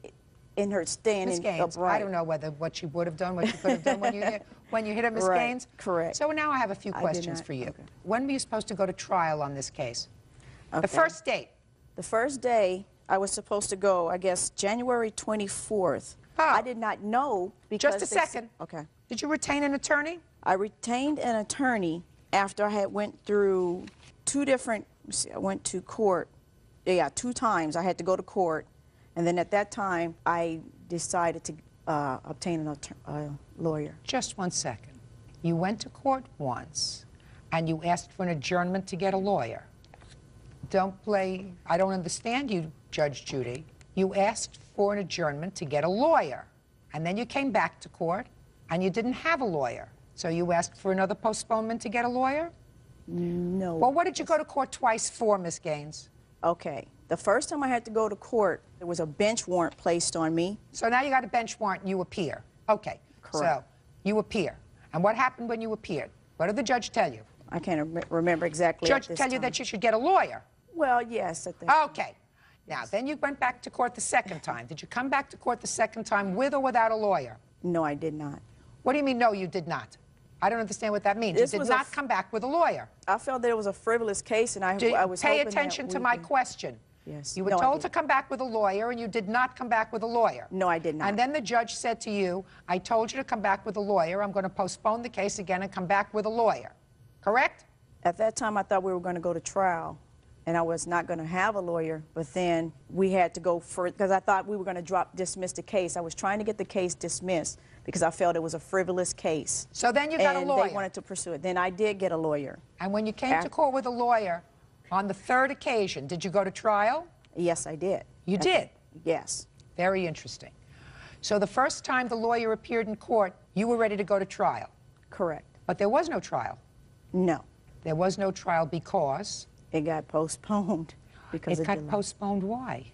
in her standing Ms. Gaines, upright. I don't know what you would have done, what you could have done when you hit her, Ms. Right. Gaines. Correct. So now I have a few questions for you. Okay. When were you supposed to go to trial on this case? Okay. The first date? The first day I was supposed to go, I guess, January 24th. I did not know because... Just a second. Okay. Did you retain an attorney? I retained an attorney after I had went through 2 different... I went to court. Yeah, 2 times I had to go to court. And then at that time, I decided to obtain a lawyer. Just one second. You went to court once, and you asked for an adjournment to get a lawyer. Don't play, I don't understand you, Judge Judy. You asked for an adjournment to get a lawyer, and then you came back to court, and you didn't have a lawyer. So you asked for another postponement to get a lawyer? No. Well, what did you go to court twice for, Miss Gaines? Okay. The first time I had to go to court, there was a bench warrant placed on me. So now you got a bench warrant and you appear. Okay. Correct. So you appear. And what happened when you appeared? What did the judge tell you? I can't remember exactly. Judge tell you that you should get a lawyer? Well, yes. At that Okay. Now, then you went back to court the second time. Did you come back to court the second time with or without a lawyer? No, I did not. What do you mean, no, you did not? I don't understand what that means. This You did was not come back with a lawyer. I felt that it was a frivolous case, and I was Pay hoping attention that to we my could- question. Yes. You were No, I told didn't. to come back with a lawyer, and you did not come back with a lawyer. No, I did not. And then the judge said to you, I told you to come back with a lawyer. I'm going to postpone the case again and come back with a lawyer. Correct? At that time, I thought we were going to go to trial, and I was not going to have a lawyer, but then we had to go further, because I thought we were going to dismiss the case. I was trying to get the case dismissed because I felt it was a frivolous case. So then you got a lawyer. And they wanted to pursue it. Then I did get a lawyer. And when you came to court with a lawyer, on the third occasion, did you go to trial? Yes, I did. You did? Yes. Very interesting. So the first time the lawyer appeared in court, you were ready to go to trial? Correct. But there was no trial? No. There was no trial because? It got postponed. Because it got postponed why?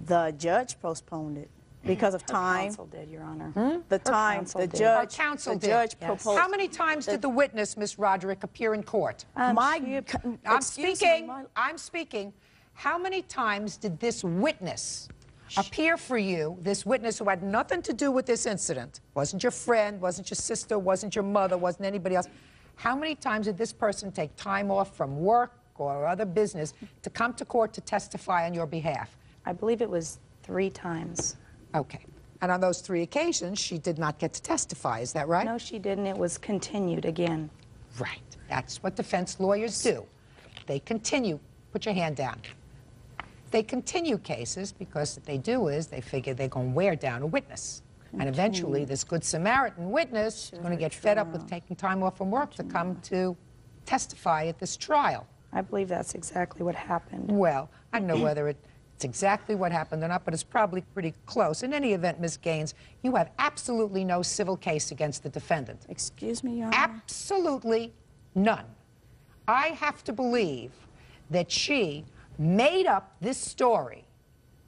The judge postponed it. Because of time. Her counsel did, Your Honor. The time, the judge, Our counsel the judge did. proposed. How many times did the witness, Miss Roderick, appear in court? I'm speaking. How many times did this witness appear for you, this witness who had nothing to do with this incident? Wasn't your friend, wasn't your sister, wasn't your mother, wasn't anybody else. How many times did this person take time off from work or other business to come to court to testify on your behalf? I believe it was 3 times. Okay. And on those 3 occasions, she did not get to testify, is that right? No, she didn't. It was continued again. Right. That's what defense lawyers do. They continue. Put your hand down. They continue cases because what they do is they figure they're going to wear down a witness. And eventually, this Good Samaritan witness is going to get fed up with taking time off from work to come to testify at this trial. I believe that's exactly what happened. Well, I don't know whether it's exactly what happened or not, but it's probably pretty close. In any event, Ms. Gaines, you have absolutely no civil case against the defendant. Excuse me, Your Honor? Absolutely none. I have to believe that she made up this story.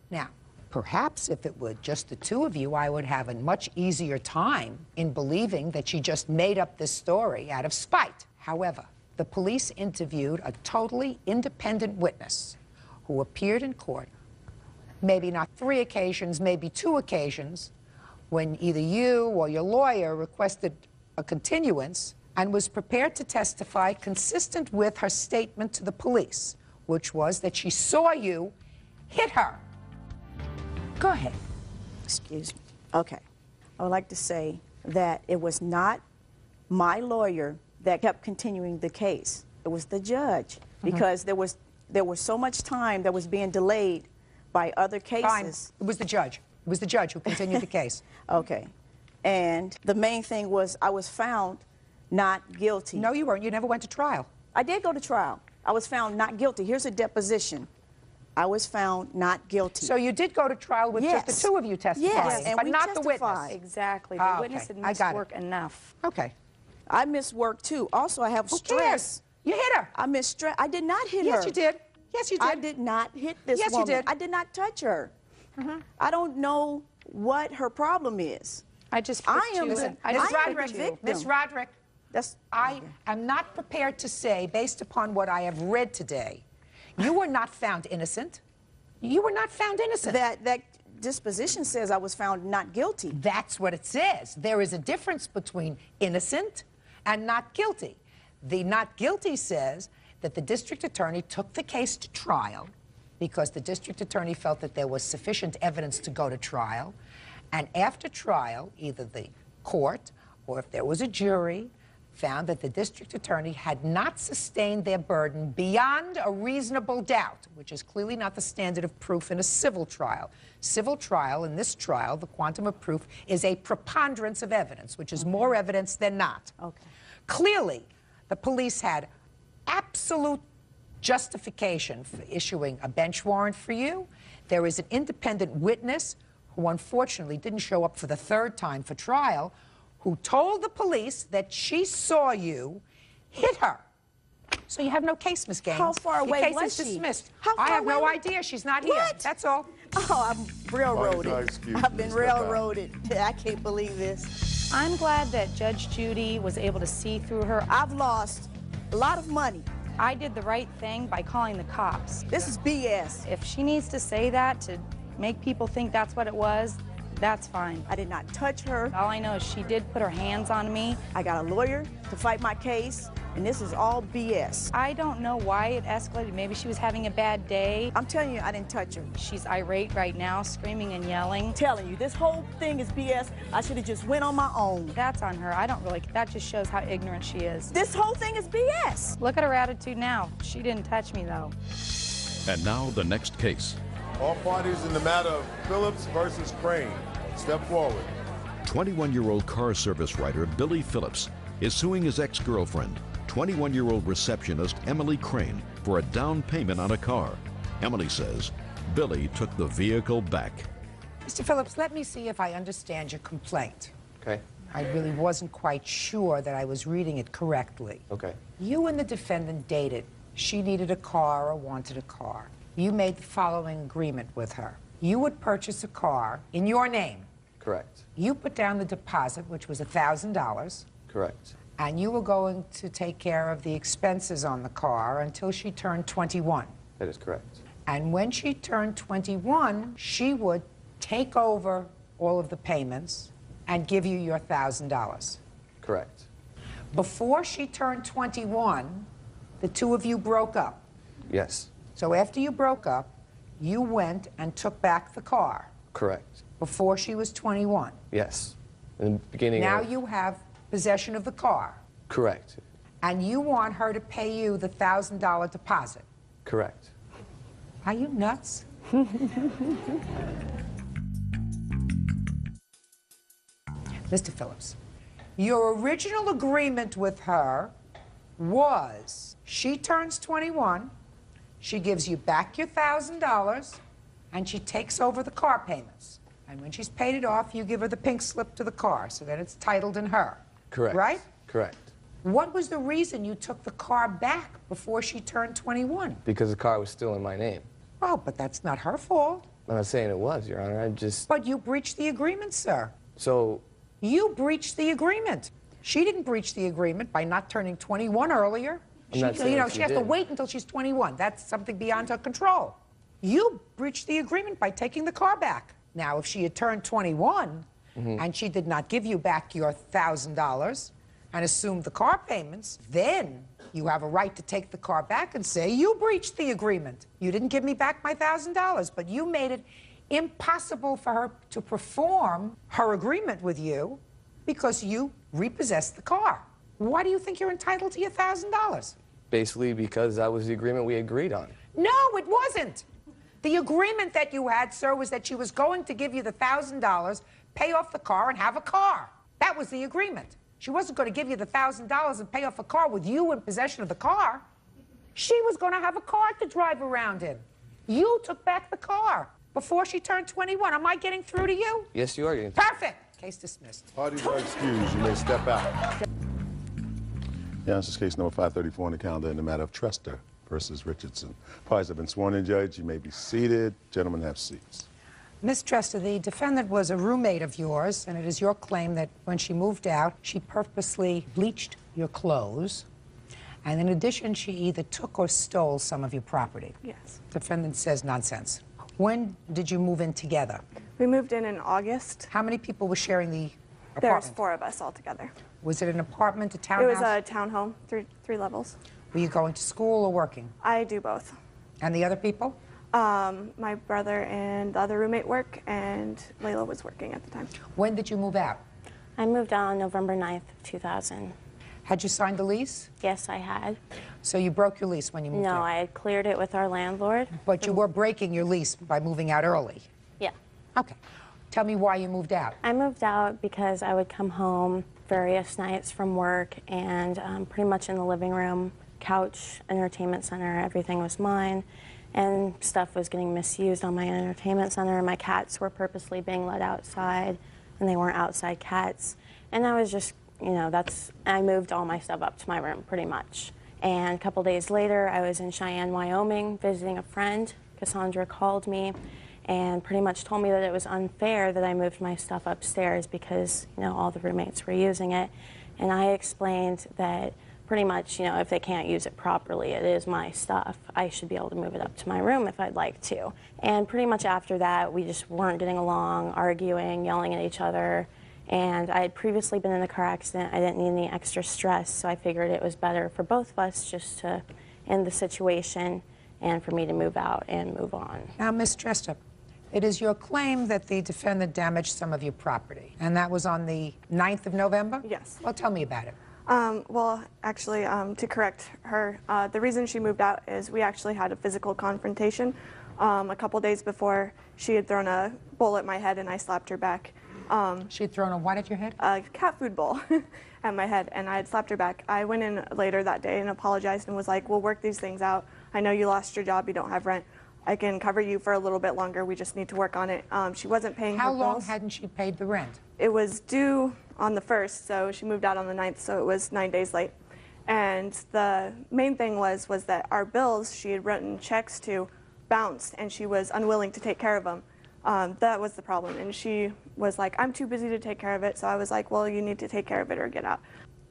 Now, perhaps if it were just the two of you, I would have a much easier time in believing that she just made up this story out of spite. However, the police interviewed a totally independent witness who appeared in court, maybe not 3 occasions, maybe 2 occasions, when either you or your lawyer requested a continuance and was prepared to testify consistent with her statement to the police, which was that she saw you hit her. Go ahead. Excuse me. Okay. I would like to say that it was not my lawyer that kept continuing the case. It was the judge, because there was so much time that was being delayed by other cases. Fine. It was the judge. It was the judge who continued the case. Okay. And the main thing was I was found not guilty. No, you weren't. You never went to trial. I did go to trial. I was found not guilty. Here's a deposition. I was found not guilty. So you did go to trial with just the two of you testifying, yes, and but we not the witness. testified. Exactly. The witness had missed work enough. Okay. I missed work too. Also, I have stress. Cares? You hit her. I missed stress. I did not hit her. Yes, you did. Yes, you did. I did not hit this yes, woman. You did. I did not touch her. I don't know what her problem is. I just am Miss Roderick, I am not prepared to say, based upon what I have read today, you were not found innocent. You were not found innocent. That disposition says I was found not guilty. That's what it says. There is a difference between innocent and not guilty. The not guilty says that the district attorney took the case to trial because the district attorney felt that there was sufficient evidence to go to trial. And after trial, either the court or if there was a jury found that the district attorney had not sustained their burden beyond a reasonable doubt, which is clearly not the standard of proof in a civil trial. Civil trial, in this trial, the quantum of proof is a preponderance of evidence, which is more evidence than not. Okay. Clearly, the police had absolute justification for issuing a bench warrant for you. There is an independent witness who unfortunately didn't show up for the third time for trial, who told the police that she saw you hit her. So you have no case, Miss Gaines. How far away Your case was is she? dismissed. How far I have no away idea. She's not here. What? That's all. Oh, I'm railroaded. Excuse I've me, been step back. railroaded. I can't believe this. I'm glad that Judge Judy was able to see through her. I've lost a lot of money. I did the right thing by calling the cops. This is BS. If she needs to say that to make people think that's what it was, that's fine. I did not touch her. All I know is she did put her hands on me. I got a lawyer to fight my case, and this is all BS. I don't know why it escalated. Maybe she was having a bad day. I'm telling you, I didn't touch her. She's irate right now, screaming and yelling. I'm telling you, this whole thing is BS. I should have just went on my own. That's on her. I don't really, that just shows how ignorant she is. This whole thing is BS. Look at her attitude now. She didn't touch me, though. And now the next case. All parties in the matter of Phillips versus Crane. Step forward. 21-year-old car service writer Billy Phillips is suing his ex-girlfriend, 21-year-old receptionist Emily Crane, for a down payment on a car. Emily says Billy took the vehicle back. Mr. Phillips, let me see if I understand your complaint. Okay. I really wasn't quite sure that I was reading it correctly. Okay. You and the defendant dated. She needed a car or wanted a car. You made the following agreement with her. You would purchase a car in your name. Correct. You put down the deposit, which was $1,000, Correct. and you were going to take care of the expenses on the car until she turned 21. That is correct. And when she turned 21, she would take over all of the payments and give you your $1,000. Correct. Before she turned 21, the two of you broke up. Yes. So after you broke up, you went and took back the car Correct. before she was 21. Yes. In the beginning Now of... you have possession of the car, Correct. and you want her to pay you the $1,000 deposit. Correct. Are you nuts? Mr. Phillips, your original agreement with her was she turns 21, she gives you back your $1,000, and she takes over the car payments. And when she's paid it off, you give her the pink slip to the car, so that it's titled in her. Correct. Right? Correct. What was the reason you took the car back before she turned 21? Because the car was still in my name. Oh, but that's not her fault. I'm not saying it was, Your Honor. I just... But you breached the agreement, sir. So... You breached the agreement. She didn't breach the agreement by not turning 21 earlier. I'm not saying she she has to did. wait until she's 21. That's something beyond her control. You breached the agreement by taking the car back. Now, if she had turned 21 and she did not give you back your $1,000 and assumed the car payments, then you have a right to take the car back and say, you breached the agreement. You didn't give me back my $1,000, but you made it impossible for her to perform her agreement with you because you repossessed the car. Why do you think you're entitled to your $1,000? Basically because that was the agreement we agreed on. No, it wasn't. The agreement that you had, sir, was that she was going to give you the $1,000, pay off the car, and have a car. That was the agreement. She wasn't going to give you the $1,000 and pay off a car with you in possession of the car. She was going to have a car to drive around in. You took back the car before she turned 21. Am I getting through to you? Yes, you are getting... Perfect. Case dismissed. Parties are excused. You may step out. Yeah, this is case number 534 on the calendar in the matter of Trester versus Richardson. Parties have been sworn in, Judge. You may be seated. Gentlemen, have seats. Miss Trester, the defendant was a roommate of yours, and it is your claim that when she moved out, she purposely bleached your clothes, and in addition, she either took or stole some of your property. Yes. Defendant says nonsense. When did you move in together? We moved in August. How many people were sharing the apartment? There's 4 of us all together. Was it an apartment, a It townhouse? was a townhome, three levels. Were you going to school or working? I do both. And the other people? My brother and the other roommate work, and Layla was working at the time. When did you move out? I moved out on November 9th, 2000. Had you signed the lease? Yes, I had. So you broke your lease when you moved out? No, I had cleared it with our landlord. But you were breaking your lease by moving out early? Yeah. Okay. Tell me why you moved out. I moved out because I would come home various nights from work, and pretty much in the living room, couch, entertainment center, everything was mine. And stuff was getting misused on my entertainment center. My cats were purposely being let outside, and they weren't outside cats. And I was just, you know, I moved all my stuff up to my room pretty much. And a couple days later, I was in Cheyenne, Wyoming, visiting a friend. Cassandra called me and pretty much told me that it was unfair that I moved my stuff upstairs because, you know, all the roommates were using it. And I explained that pretty much, you know, if they can't use it properly, it is my stuff. I should be able to move it up to my room if I'd like to. And pretty much after that, we just weren't getting along, arguing, yelling at each other. And I had previously been in a car accident. I didn't need any extra stress, so I figured it was better for both of us just to end the situation and for me to move out and move on. Now, Ms. Dresser, it is your claim that the defendant damaged some of your property, and that was on the 9th of November? Yes. Well, tell me about it. Well, actually, to correct her, the reason she moved out is we actually had a physical confrontation a couple days before. She had thrown a bowl at my head and I slapped her back. She'd thrown a what at your head? A cat food bowl at my head, and I had slapped her back. I went in later that day and apologized and was like, we'll work these things out. I know you lost your job, you don't have rent. I can cover you for a little bit longer, we just need to work on it. She wasn't paying her bills. How long hadn't she paid the rent? It was due on the 1st, so she moved out on the 9th, so it was 9 days late. And the main thing was that our bills she had written checks to bounced, and she was unwilling to take care of them. That was the problem, and she was like, I'm too busy to take care of it, so I was like, well, you need to take care of it or get out.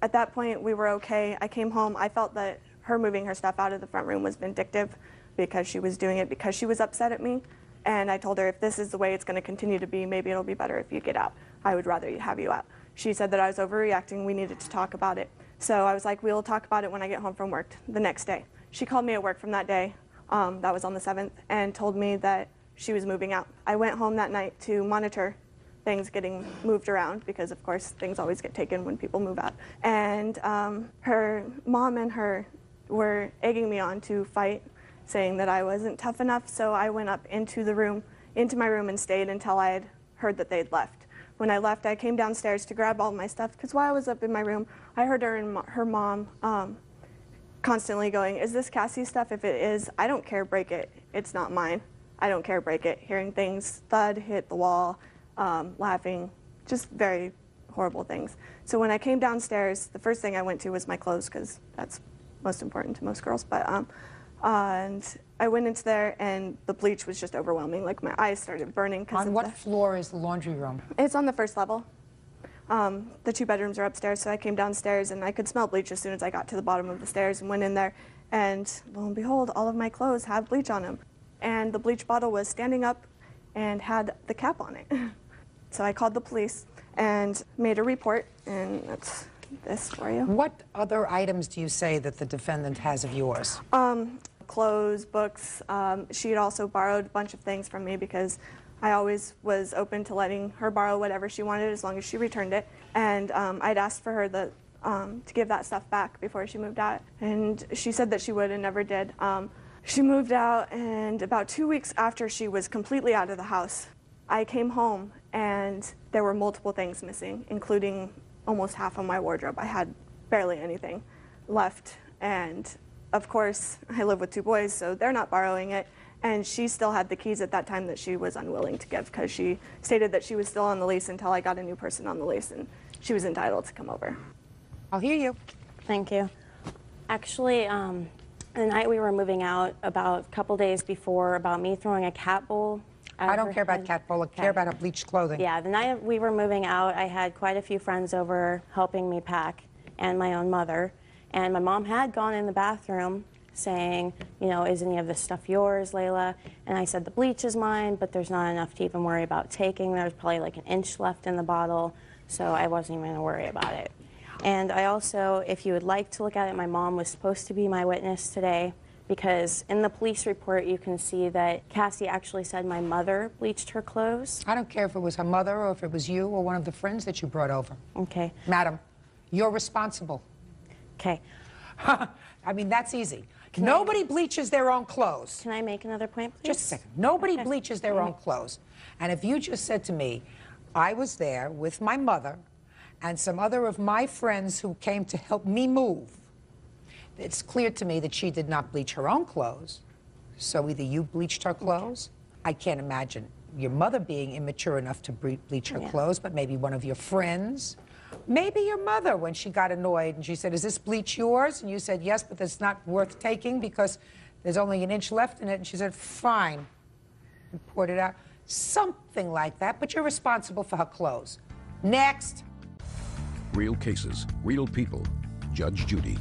At that point, we were okay. I came home. I felt that her moving her stuff out of the front room was vindictive because she was doing it because she was upset at me. And I told her, if this is the way it's going to continue to be, maybe it'll be better if you get out. I would rather have you out. She said that I was overreacting. We needed to talk about it. So I was like, we'll talk about it when I get home from work the next day. She called me at work from that day, that was on the 7th, and told me that she was moving out. I went home that night to monitor things getting moved around because, of course, things always get taken when people move out. And her mom and her were egging me on to fight, saying that I wasn't tough enough, so I went up into my room and stayed until I had heard that they'd left. When I left, I came downstairs to grab all my stuff, because while I was up in my room, I heard her and her mom constantly going, is this Cassie's stuff? If it is, I don't care, break it. It's not mine. I don't care, break it. Hearing things thud, hit the wall, laughing, just very horrible things. So when I came downstairs, the first thing I went to was my clothes, because that's most important to most girls. But and I went into there, and the bleach was just overwhelming. Like, my eyes started burning. On what floor is the laundry room? It's on the first level. The 2 bedrooms are upstairs, so I came downstairs, and I could smell bleach as soon as I got to the bottom of the stairs and went in there. And lo and behold, all of my clothes have bleach on them. And the bleach bottle was standing up and had the cap on it. So I called the police and made a report, and that's this for you. What other items do you say that the defendant has of yours? Clothes, books. She had also borrowed a bunch of things from me because I always was open to letting her borrow whatever she wanted as long as she returned it. And I'd asked for her to give that stuff back before she moved out. And she said that she would and never did. She moved out, and about 2 weeks after she was completely out of the house, I came home and there were multiple things missing, including almost half of my wardrobe. I had barely anything left. And of course, I live with 2 boys, so they're not borrowing it. And she still had the keys at that time that she was unwilling to give because she stated that she was still on the lease until I got a new person on the lease, and she was entitled to come over. I'll hear you. Thank you. Actually, the night we were moving out, about a couple days before, about me throwing a cat bowl. I don't care about cat bowl. I care about her bleached clothing. Yeah, the night we were moving out, I had quite a few friends over helping me pack, and my own mother. And my mom had gone in the bathroom saying, you know, is any of this stuff yours, Layla? And I said, the bleach is mine, but there's not enough to even worry about taking. There's probably like an inch left in the bottle, so I wasn't even gonna worry about it. And I also, if you would like to look at it, my mom was supposed to be my witness today, because in the police report you can see that Cassie actually said my mother bleached her clothes. I don't care if it was her mother or if it was you or one of the friends that you brought over. Okay. Madam, you're responsible. Okay. I mean, that's easy. Nobody bleaches their own clothes. Can I make another point, please? Just a second. Nobody bleaches their own clothes. And if you just said to me, I was there with my mother, and some other of my friends who came to help me move, it's clear to me that she did not bleach her own clothes. So either you bleached her clothes. I can't imagine your mother being immature enough to bleach her clothes, but maybe one of your friends. Maybe your mother, when she got annoyed and she said, is this bleach yours? And you said, yes, but it's not worth taking because there's only an inch left in it. And she said, fine, and poured it out. Something like that, but you're responsible for her clothes. Next. Real cases, real people. Judge Judy.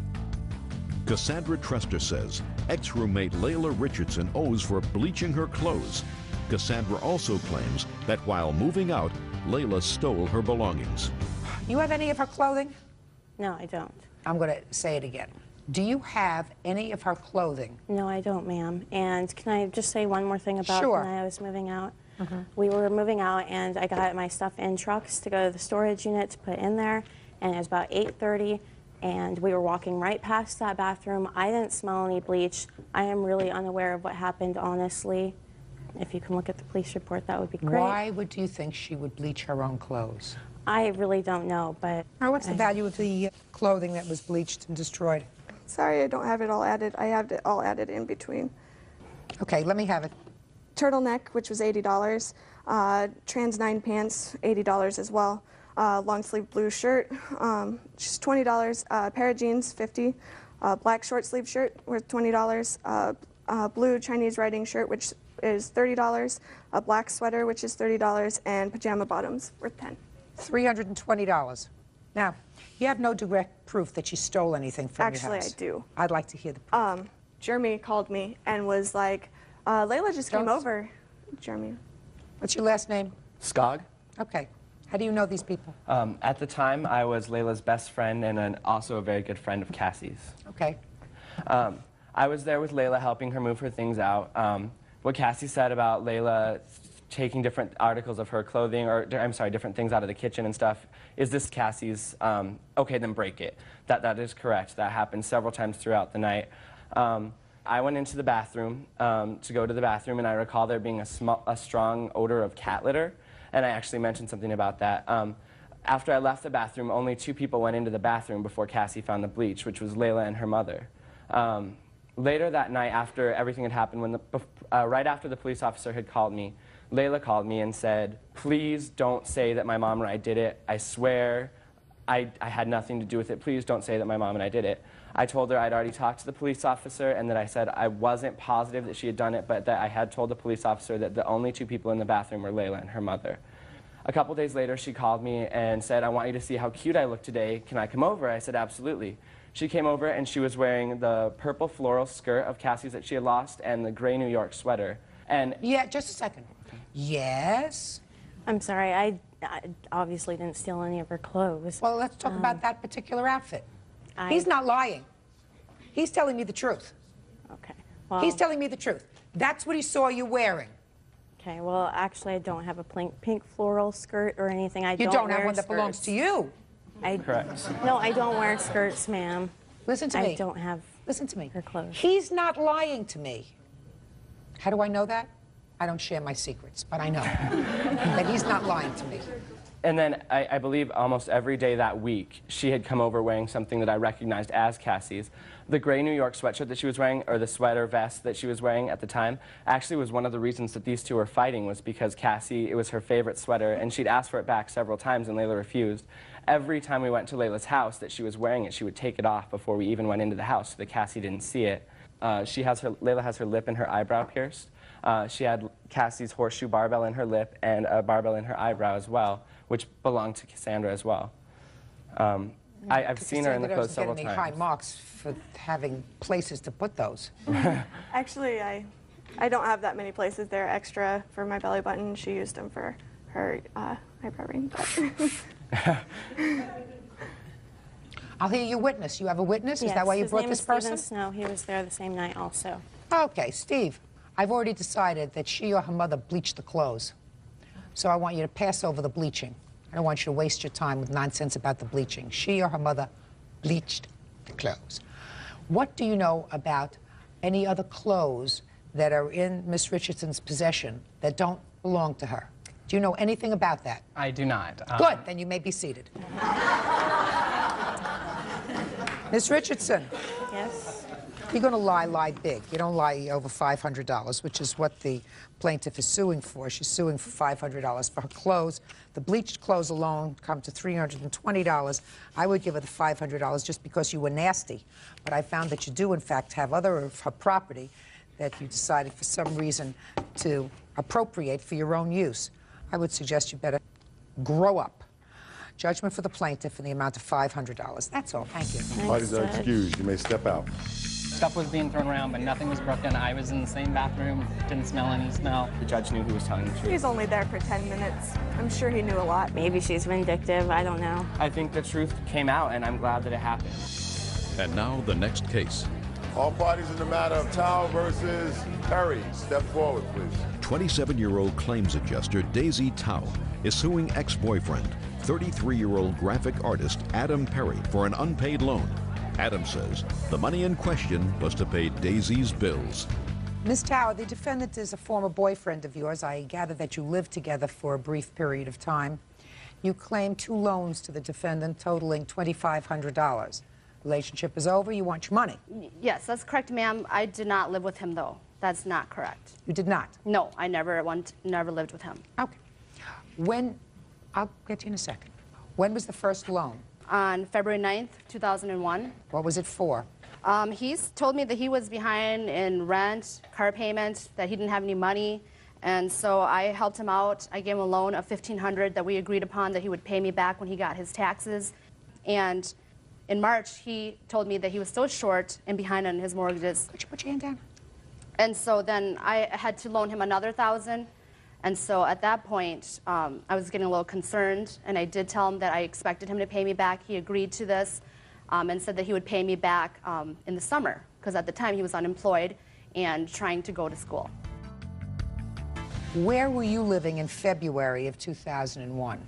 Cassandra Trester says ex-roommate Layla Richardson owes for bleaching her clothes. Cassandra also claims that while moving out, Layla stole her belongings. You have any of her clothing? No, I don't. I'm going to say it again. Do you have any of her clothing? No, I don't, ma'am. And can I just say one more thing about Sure. when I was moving out? We were moving out, and I got my stuff in trucks to go to the storage unit to put in there, and it was about 8:30, and we were walking right past that bathroom. I didn't smell any bleach. I am really unaware of what happened, honestly. If you can look at the police report, that would be great. Why would you think she would bleach her own clothes? I really don't know, but... What's the value of the clothing that was bleached and destroyed? Sorry, I don't have it all added. I have it all added in between. Okay, let me have it. Turtleneck, which was $80. Trans 9 pants, $80 as well. Long sleeve blue shirt, just $20. Pair of jeans, $50. Black short sleeve shirt worth $20. Blue Chinese writing shirt, which is $30. A black sweater, which is $30, and pajama bottoms worth $10. $320. Now, you have no direct proof that she stole anything from your Actually, house. I do. I'd like to hear the proof. Jeremy called me and was like, Layla just came over. Jeremy. What's your last name? Skog. Okay. How do you know these people? At the time, I was Layla's best friend and also a very good friend of Cassie's. Okay. I was there with Layla helping her move her things out. What Cassie said about Layla taking different articles of her clothing, or I'm sorry, different things out of the kitchen and stuff, is this Cassie's, okay, then break it. That is correct. That happened several times throughout the night. I went into the bathroom to go to the bathroom, and I recall there being a strong odor of cat litter, and I actually mentioned something about that. After I left the bathroom, only 2 people went into the bathroom before Cassie found the bleach, which was Layla and her mother. Later that night, after everything had happened, right after the police officer had called me, Layla called me and said, please don't say that my mom and I did it. I swear I had nothing to do with it. Please don't say that my mom and I did it. I told her I'd already talked to the police officer and that I said I wasn't positive that she had done it, but that I had told the police officer that the only 2 people in the bathroom were Layla and her mother. A couple days later, she called me and said, I want you to see how cute I look today. Can I come over? I said, absolutely. She came over and she was wearing the purple floral skirt of Cassie's that she had lost and the gray New York sweater. And yeah, just a second. Yes? I'm sorry, I obviously didn't steal any of her clothes. Well, let's talk about that particular outfit. He's not lying. He's telling me the truth. Okay. Well, He's telling me the truth. That's what he saw you wearing. Okay, well, actually, I don't have a pink floral skirt or anything. You don't have one that belongs to you. Correct. No, I don't wear skirts, ma'am. Listen to me. I don't have Listen to me. her clothes. He's not lying to me. How do I know that? I don't share my secrets, but I know that he's not lying to me. And then I believe almost every day that week, she had come over wearing something that I recognized as Cassie's. The gray New York sweatshirt that she was wearing, or the sweater vest that she was wearing at the time, actually was one of the reasons that these 2 were fighting, was because Cassie, it was her favorite sweater, and she'd asked for it back several times, and Layla refused. Every time we went to Layla's house that she was wearing it, she would take it off before we even went into the house so that Cassie didn't see it. Layla has her lip and her eyebrow pierced. She had Cassie's horseshoe barbell in her lip and a barbell in her eyebrow as well, which belonged to Cassandra as well. I've seen her in the clothes several times. High marks for having places to put those. Actually, I don't have that many places. They're extra for my belly button. She used them for her eyebrow ring. I'll hear your witness. You have a witness? Is that why you brought this person? Yes, no, he was there the same night also. Okay, Steve, I've already decided that she or her mother bleached the clothes. So I want you to pass over the bleaching. I don't want you to waste your time with nonsense about the bleaching. She or her mother bleached the clothes. What do you know about any other clothes that are in Miss Richardson's possession that don't belong to her? Do you know anything about that? I do not. Good, then you may be seated. Ms. Richardson. Yes. You're going to lie big. You don't lie over $500, which is what the plaintiff is suing for. She's suing for $500 for her clothes. The bleached clothes alone come to $320. I would give her the $500 just because you were nasty. But I found that you do, in fact, have other of her property that you decided for some reason to appropriate for your own use. I would suggest you better grow up. Judgment for the plaintiff in the amount of $500. That's all. Thank you. Parties are excused. You may step out. Stuff was being thrown around, but nothing was broken. I was in the same bathroom, didn't smell any smell. The judge knew he was telling the truth. He's only there for 10 minutes. I'm sure he knew a lot. Maybe she's vindictive. I don't know. I think the truth came out, and I'm glad that it happened. And now the next case. All parties in the matter of Tao versus Perry. Step forward, please. 27-year-old claims adjuster Daisy Tao is suing ex-boyfriend, 33-year-old graphic artist Adam Perry, for an unpaid loan. Adam says the money in question was to pay Daisy's bills. Ms. Tao, the defendant is a former boyfriend of yours. I gather that you lived together for a brief period of time. You claim 2 loans to the defendant totaling $2,500. Relationship is over. You want your money. Yes, that's correct, ma'am. I did not live with him, though. That's not correct. You did not? No, I never lived with him. Okay. When, I'll get to you in a second. When was the first loan? On February 9th, 2001. What was it for? He's told me that he was behind in rent, car payment, that he didn't have any money, and so I helped him out. I gave him a loan of $1,500 that we agreed upon that he would pay me back when he got his taxes. And in March, he told me that he was still short and behind on his mortgages. Could you put your hand down? And so then I had to loan him another $1,000. And so at that point, I was getting a little concerned, and I did tell him that I expected him to pay me back. He agreed to this and said that he would pay me back in the summer, because at the time he was unemployed and trying to go to school. Where were you living in February of 2001?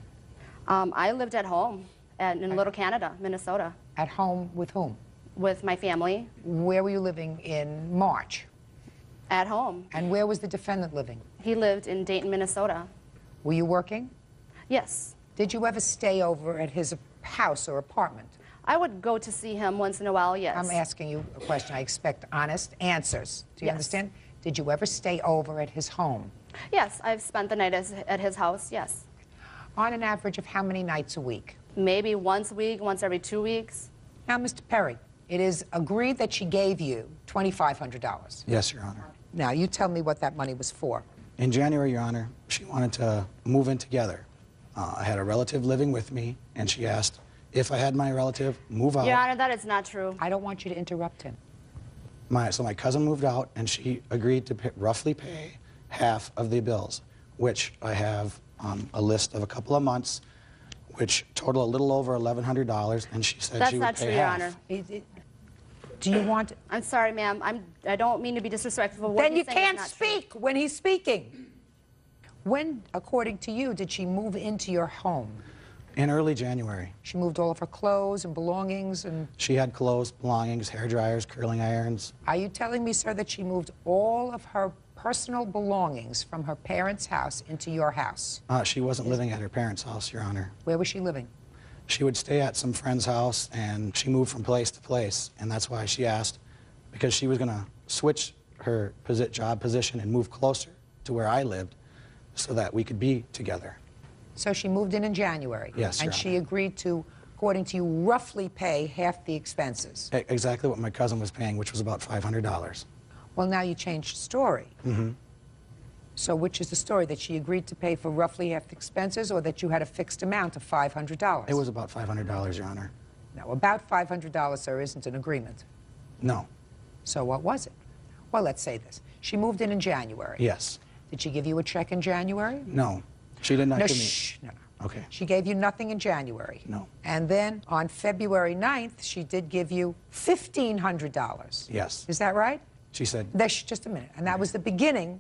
I lived at home in Little Canada, Minnesota. At home with whom? With my family. Where were you living in March? At home. And where was the defendant living? He lived in Dayton, Minnesota. Were you working? Yes. Did you ever stay over at his house or apartment? I would go to see him once in a while, yes. I'm asking you a question. I expect honest answers. Do you Yes. understand? Did you ever stay over at his home? Yes, I've spent the night at his house, yes. On an average of how many nights a week? Maybe once a week, once every 2 weeks. Now, Mr. Perry, it is agreed that she gave you $2,500. Yes, Your Honor. Now, you tell me what that money was for. In January, Your Honor, she wanted to move in together. I had a relative living with me, and she asked if I had my relative move out. Your Honor, that is not true. I don't want you to interrupt him. So my cousin moved out, and she agreed to roughly pay half of the bills, which I have a list of a couple of months, which total a little over $1,100, and she said she would pay half. That's not true, Your Honor. Do you want... I'm sorry, ma'am. I don't mean to be disrespectful. Then you can't speak when he's speaking. When, according to you, did she move into your home? In early January. She moved all of her clothes and belongings and... She had clothes, belongings, hair dryers, curling irons. Are you telling me, sir, that she moved all of her personal belongings from her parents' house into your house? She wasn't living at her parents' house, Your Honor. Where was she living? She would stay at some friend's house, and she moved from place to place, and that's why she asked, because she was going to switch her job position and move closer to where I lived so that we could be together. So she moved in January? Yes, Your And Honor. she agreed to, according to you, roughly pay half the expenses? Exactly what my cousin was paying, which was about $500. Well, now you changed the story. Mm-hmm. So which is the story, that she agreed to pay for roughly half the expenses, or that you had a fixed amount of $500? It was about $500, Your Honor. Now, about $500, sir, isn't an agreement. No. So what was it? Well, let's say this. She moved in January. Yes. Did she give you a check in January? No. She did not No, give me... shh, no. Okay. She gave you nothing in January. No. And then on February 9th, she did give you $1,500. Yes. Is that right? She said... Just a minute. And that was the beginning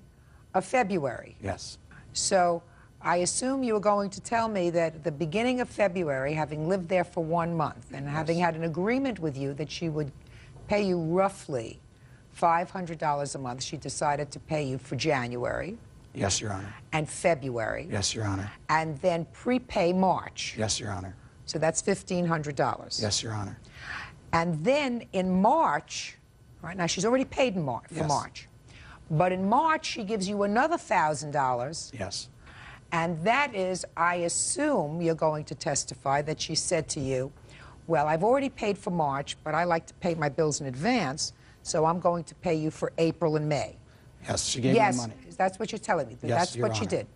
of February. Yes. So I assume you were going to tell me that at the beginning of February, having lived there for 1 month and having had an agreement with you that she would pay you roughly $500 a month, she decided to pay you for January. Yes, Your Honor. And February. Yes, Your Honor. And then prepay March. Yes, Your Honor. So that's $1,500. Yes, Your Honor. And then in March, right now she's already paid in March, for March. But in March, she gives you another $1,000. Yes. And that is, I assume you're going to testify that she said to you, well, I've already paid for March, but I like to pay my bills in advance, so I'm going to pay you for April and May. Yes, she gave me money. Yes, that's what you're telling me. Yes, That's Your what she Honor. did.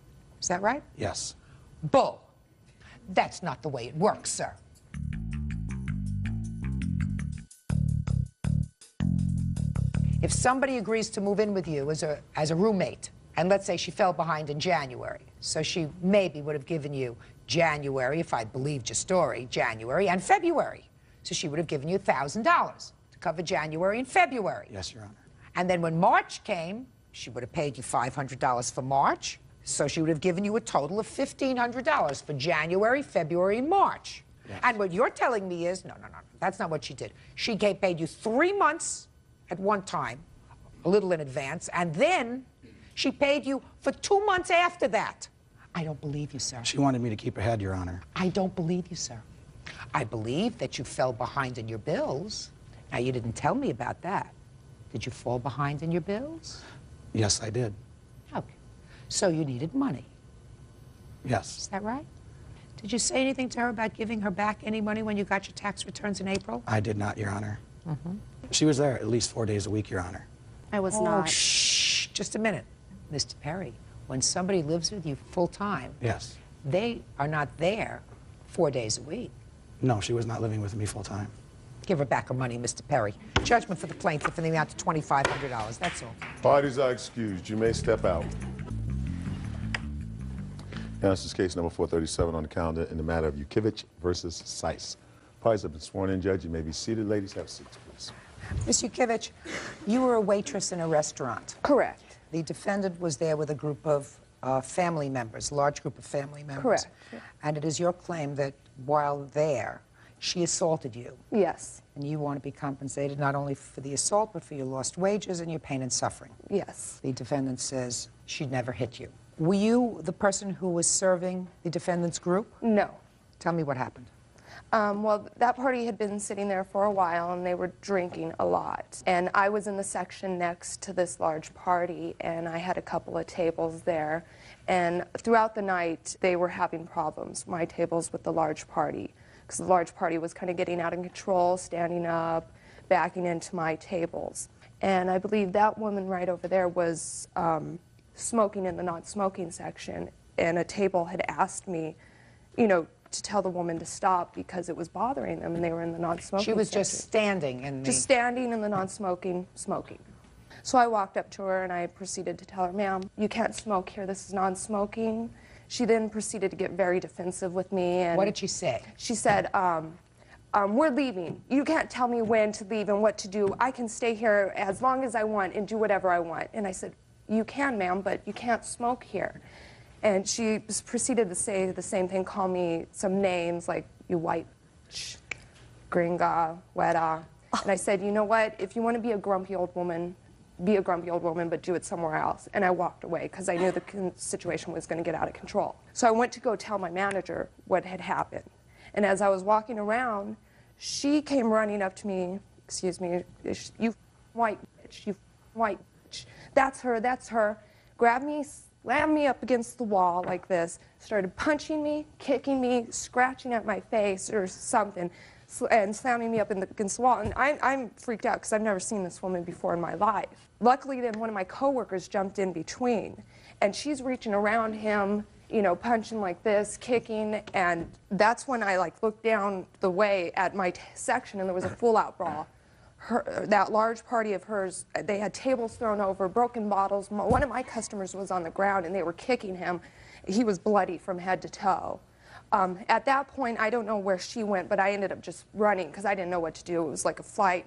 Is that right? Yes. Bull. That's not the way it works, sir. If somebody agrees to move in with you as a roommate, and let's say she fell behind in January, so she maybe would have given you January, if I believed your story, January and February. So she would have given you $1,000 to cover January and February. Yes, Your Honor. And then when March came, she would have paid you $500 for March, so she would have given you a total of $1,500 for January, February, and March. Yes. And what you're telling me is, no, that's not what she did. She paid you 3 months at one time, a little in advance, and then she paid you for 2 months after that. I don't believe you, sir. She wanted me to keep ahead, Your Honor. I don't believe you, sir. I believe that you fell behind in your bills. Now, you didn't tell me about that. Did you fall behind in your bills? Yes, I did. Okay. So you needed money. Yes. Is that right? Did you say anything to her about giving her back any money when you got your tax returns in April? I did not, Your Honor. Mm-hmm. She was there at least 4 days a week, Your Honor. I was Oh, not. shh, just a minute. Mr. Perry, when somebody lives with you full-time, Yes. they are not there 4 days a week. No, she was not living with me full time. Give her back her money, Mr. Perry. Judgment for the plaintiff in the amount of $2,500, that's all. Parties are excused. You may step out. Now, this is case number 437 on the calendar in the matter of Yukevich versus Seiss. Parties have been sworn in. Judge, you may be seated. Ladies, have seats, please. Ms. Yukevich, you were a waitress in a restaurant. Correct. The defendant was there with a group of family members, a large group of family members. Correct. And it is your claim that while there, she assaulted you. Yes. And you want to be compensated not only for the assault, but for your lost wages and your pain and suffering. Yes. The defendant says she never hit you. Were you the person who was serving the defendant's group? No. Tell me what happened. Well, that party had been sitting there for a while, and they were drinking a lot. And I was in the section next to this large party, and I had a couple of tables there. And throughout the night, they were having problems, my tables with the large party, because the large party was kind of getting out of control, standing up, backing into my tables. And I believe that woman right over there was smoking in the not-smoking section, and a table had asked me, you know, to tell the woman to stop because it was bothering them, and they were in the non-smoking She was section. just standing in the... Just standing in the non-smoking, smoking. So I walked up to her and I proceeded to tell her, ma'am, you can't smoke here, this is non-smoking. She then proceeded to get very defensive with me. And What did she say? She said, we're leaving. You can't tell me when to leave and what to do. I can stay here as long as I want and do whatever I want. And I said, you can, ma'am, but you can't smoke here. And she proceeded to say the same thing, call me some names like, you white bitch, gringa, weta. And I said, you know what, if you want to be a grumpy old woman, be a grumpy old woman, but do it somewhere else. And I walked away because I knew the situation was going to get out of control. So I went to go tell my manager what had happened. And as I was walking around, she came running up to me, excuse me, you white bitch, you white bitch. That's her, grabbed me, slammed me up against the wall like this, started punching me, kicking me, scratching at my face or something, and slamming me up against the wall. And I'm freaked out because I've never seen this woman before in my life. Luckily, then one of my coworkers jumped in between, and she's reaching around him, you know, punching like this, kicking, and that's when I looked down the way at my section, and there was a full-out brawl. That large party of hers, they had tables thrown over, broken bottles. One of my customers was on the ground and they were kicking him. He was bloody from head to toe. At that point, I don't know where she went, but I ended up just running because I didn't know what to do. It was like a flight,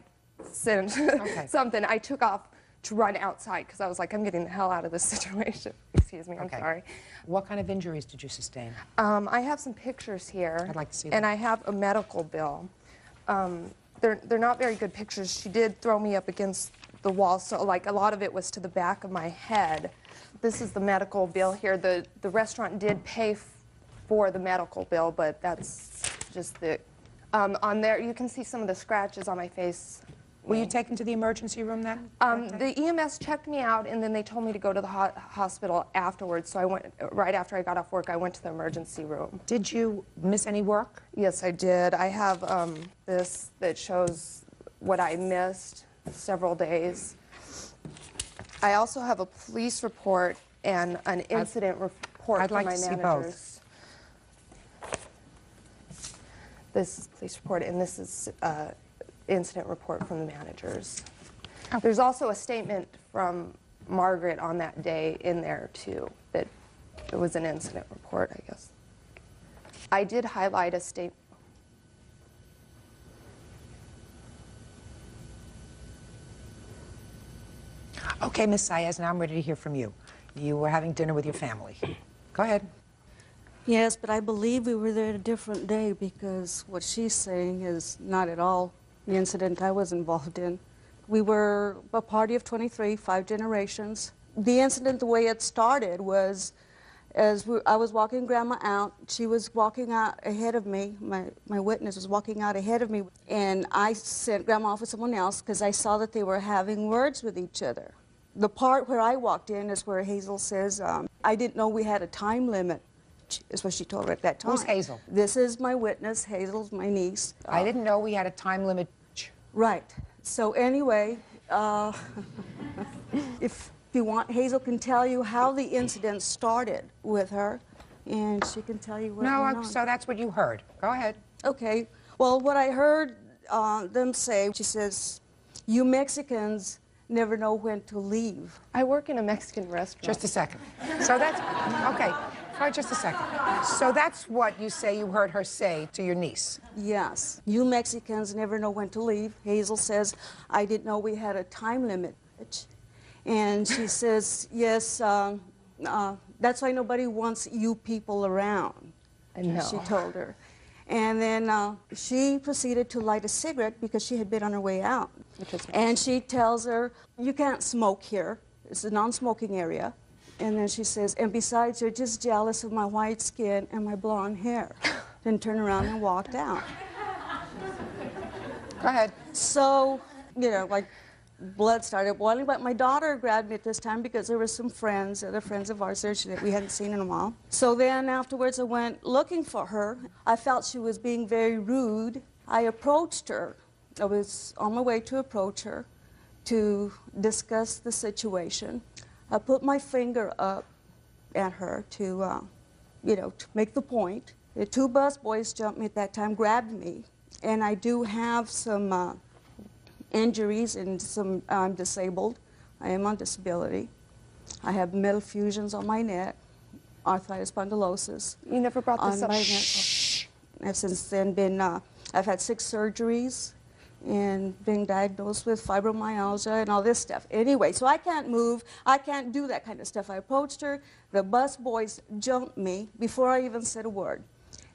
something. I took off to run outside because I was like, I'm getting the hell out of this situation. Excuse me, I'm sorry. What kind of injuries did you sustain? I have some pictures here. I'd like to see And them. I have a medical bill. They're not very good pictures. She did throw me up against the wall, so like a lot of it was to the back of my head. This is the medical bill here. The restaurant did pay for the medical bill, but that's just the... on there, you can see some of the scratches on my face. Were you taken to the emergency room then? The EMS checked me out, and then they told me to go to the hospital afterwards. So I went, right after I got off work, I went to the emergency room. Did you miss any work? Yes, I did. I have this that shows what I missed several days. I also have a police report and an incident report from my managers. I'd like to see both. This is police report, and this is incident report from the managers. There's also a statement from Margaret on that day in there, too, that it was an incident report, I guess. I did highlight a statement. Okay, Ms. Saez, now I'm ready to hear from you. You were having dinner with your family. Go ahead. Yes, but I believe we were there a different day because what she's saying is not at all the incident I was involved in. We were a party of 23, 5 generations. The incident, the way it started was I was walking Grandma out. She was walking out ahead of me. My witness was walking out ahead of me. And I sent Grandma off with someone else because I saw that they were having words with each other. The part where I walked in is where Hazel says, I didn't know we had a time limit, is what she told her at that time. Who's Hazel? This is my witness. Hazel's my niece. I didn't know we had a time limit. Right. So anyway, if you want, Hazel can tell you how the incident started with her, and she can tell you what went on. So that's what you heard. Go ahead. Okay. Well, what I heard them say, she says, you Mexicans never know when to leave. I work in a Mexican restaurant. Just a second. So that's, okay, just a second. So that's what you say you heard her say to your niece? Yes. You Mexicans never know when to leave. Hazel says, I didn't know we had a time limit. And she says, yes, that's why nobody wants you people around. I know. She told her. And then she proceeded to light a cigarette because she had been on her way out. And she tells her, you can't smoke here. It's a non-smoking area. And then she says, and besides, you're just jealous of my white skin and my blonde hair. Then turned around and walked out. Go ahead. So, you know, like, blood started boiling, but my daughter grabbed me at this time because there were some friends, other friends of ours there that we hadn't seen in a while. So then afterwards I went looking for her. I felt she was being very rude. I approached her. I was on my way to approach her to discuss the situation. I put my finger up at her to, you know, to make the point. The 2 busboys jumped me at that time, grabbed me, and I do have some injuries and some, I'm disabled. I am on disability. I have metal fusions on my neck, arthritis spondylosis. You never brought this on up. my neck. I've since then been, I've had 6 surgeries and been diagnosed with fibromyalgia and all this stuff. Anyway, so I can't move. I can't do that kind of stuff. I approached her. The bus boys jumped me before I even said a word.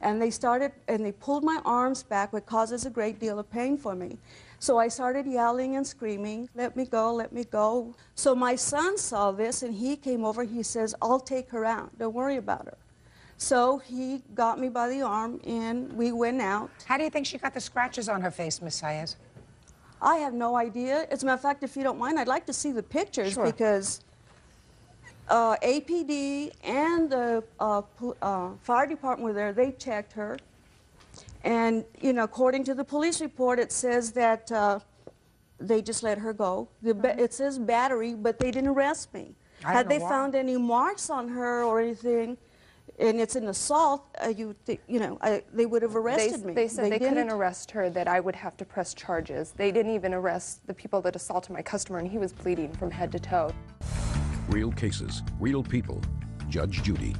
And they started, and they pulled my arms back, which causes a great deal of pain for me. So I started yelling and screaming, let me go, let me go. So my son saw this, and he came over. He says, I'll take her out. Don't worry about her. So he got me by the arm, and we went out. How do you think she got the scratches on her face, Miss Saez? I have no idea. As a matter of fact, if you don't mind, I'd like to see the pictures because APD and the fire department were there. They checked her. And, you know, according to the police report, it says that they just let her go. It says battery, but they didn't arrest me. Had they found any marks on her or anything, and it's an assault, they would have arrested me. They said they couldn't arrest her, that I would have to press charges. They didn't even arrest the people that assaulted my customer, and he was bleeding from head to toe. Real cases, real people. Judge Judy.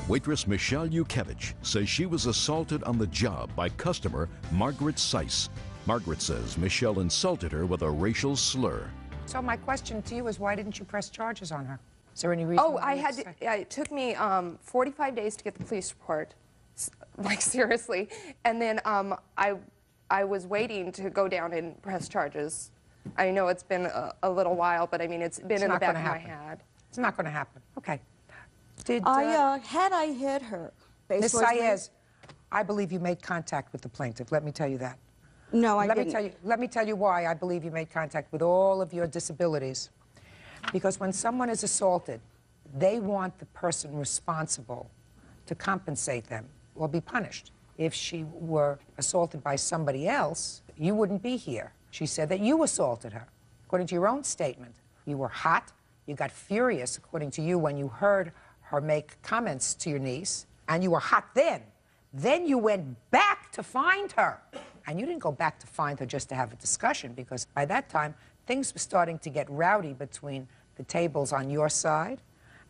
Waitress Michelle Yukevich says she was assaulted on the job by customer Margaret Seiss. Margaret says Michelle insulted her with a racial slur. So my question to you is, why didn't you press charges on her? Is there any reason? Oh, I had to, it took me 45 days to get the police report, like seriously. And then I was waiting to go down and press charges. I know it's been a little while, but I mean, it's been in the back of my head. It's not going to happen. Okay. Did had I hit her, Ms. Saez, I believe you made contact with the plaintiff. Let me tell you that. No, I didn't. Let me tell you why I believe you made contact with all of your disabilities. Because when someone is assaulted, they want the person responsible to compensate them or be punished. If she were assaulted by somebody else, you wouldn't be here. She said that you assaulted her. According to your own statement, you were hot, you got furious, according to you, when you heard her make comments to your niece, and you were hot then. Then you went back to find her. And you didn't go back to find her just to have a discussion, because by that time, things were starting to get rowdy between the tables on your side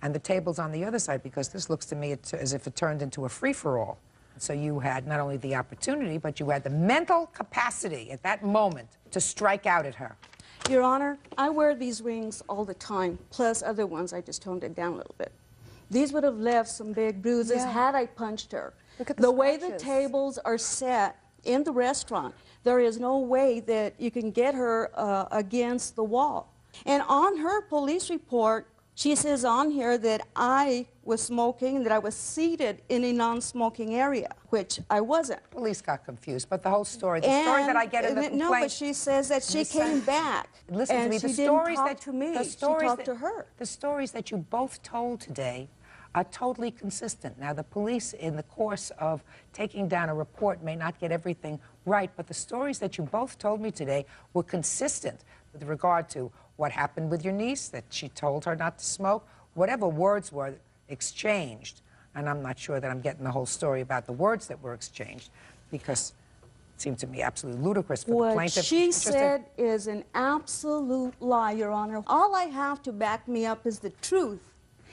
and the tables on the other side, because this looks to me as if it turned into a free-for-all. So you had not only the opportunity, but you had the mental capacity at that moment to strike out at her. Your Honor, I wear these rings all the time, plus other ones. I just toned it down a little bit. These would have left some big bruises had I punched her. Look at the way the tables are set in the restaurant, there is no way that you can get her against the wall. And on her police report, she says on here that I was smoking and that I was seated in a non-smoking area, which I wasn't. Police got confused, but the whole story, the story that I get in the complaint... No, but she says that she came back. Listen and to me, she the didn't stories talk that to me. The stories she talked that, to her. The stories that you both told today are totally consistent. Now, the police, in the course of taking down a report, may not get everything right, but the stories that you both told me today were consistent with regard to what happened with your niece, that she told her not to smoke, whatever words were exchanged. And I'm not sure that I'm getting the whole story about the words that were exchanged, because it seemed to me absolutely ludicrous for the plaintiff. What she said is an absolute lie, Your Honor. All I have to back me up is the truth.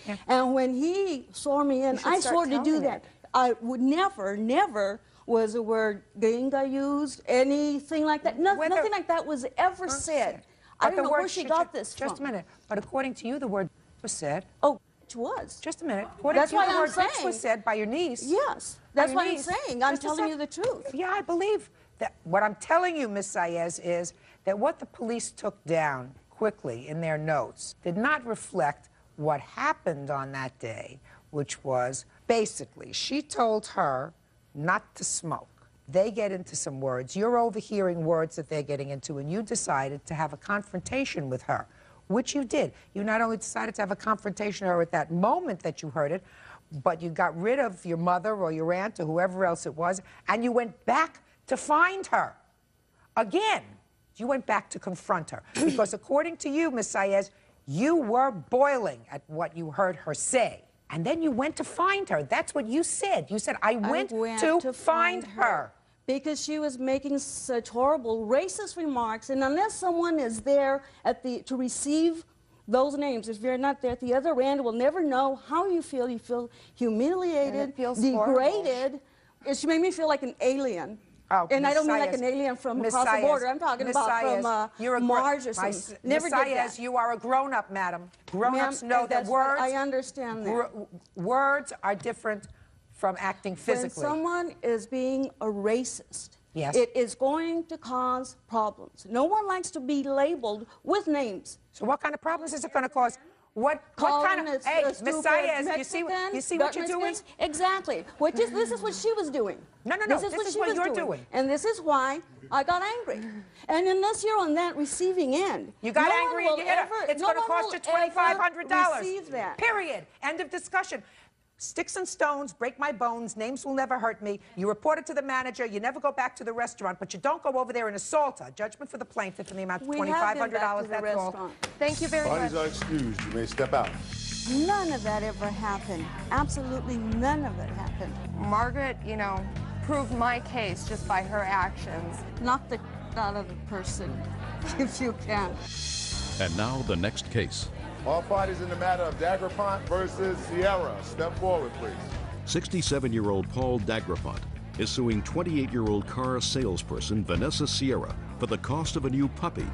Yeah. And when he swore me in, I swore to do that. I would never was the word gringa used, anything like that. Nothing like that was ever said. I don't know where she got this from. Just a minute. But according to you, the word was said. Oh, it was. Just a minute. According to you, the word bitch was said by your niece. Yes. That's what I'm saying. I'm telling you the truth. Yeah, I believe that. What I'm telling you, Ms. Saez, is that what the police took down quickly in their notes did not reflect what happened on that day, which was basically she told her not to smoke. They get into some words. You're overhearing words that they're getting into, and you decided to have a confrontation with her, which you did. You not only decided to have a confrontation with her at that moment that you heard it, but you got rid of your mother or your aunt or whoever else it was, and you went back to find her. Again, you went back to confront her. Because according to you, Ms. Saez, you were boiling at what you heard her say. And then you went to find her. That's what you said. You said, I went to find her. Because she was making such horrible racist remarks. And unless someone is there to receive those names, if you're not there at the other end, will never know how you feel. You feel humiliated, degraded. She made me feel like an alien. Oh, and I don't mean like an alien from across the border. I'm talking about from Mars or something. Never did that. You are a grown-up, madam. Grown-ups know that words... I understand that. Words are different from acting physically. When someone is being a racist, yes, it is going to cause problems. No one likes to be labeled with names. So what kind of problems is it going to cause? What kind of... Hey, Ms. Saez, you see what you're doing? Exactly. This is what she was doing. No. This is what you're doing. And this is why I got angry. And unless you're on that receiving end... You got angry and you hit her. It's going to cost you $2,500. Receive that. Period. End of discussion. Sticks and stones break my bones. Names will never hurt me. You report it to the manager. You never go back to the restaurant, but you don't go over there and assault her. Judgment for the plaintiff in the amount of $2,500. That's all. Thank you very much. Parties are excused. You may step out. None of that ever happened. Absolutely none of it happened. Margaret, you know, proved my case just by her actions. Knock the out of the person, if you can. And now the next case. All parties in the matter of Dagrapont versus Sierra. Step forward, please. 67-year-old Paul Dagrapont is suing 28-year-old car salesperson Vanessa Sierra for the cost of a new puppy.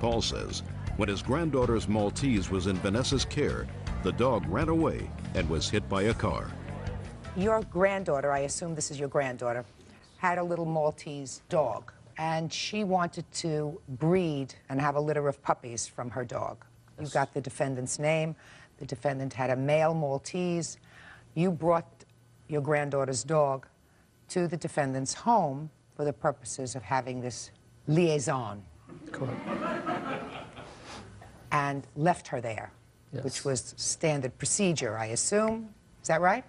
Paul says when his granddaughter's Maltese was in Vanessa's care, the dog ran away and was hit by a car. Your granddaughter, I assume this is your granddaughter, had a little Maltese dog, and she wanted to breed and have a litter of puppies from her dog. You got the defendant's name. The defendant had a male Maltese. You brought your granddaughter's dog to the defendant's home for the purposes of having this liaison. Correct. And left her there, Yes. which was standard procedure, I assume. Is that right?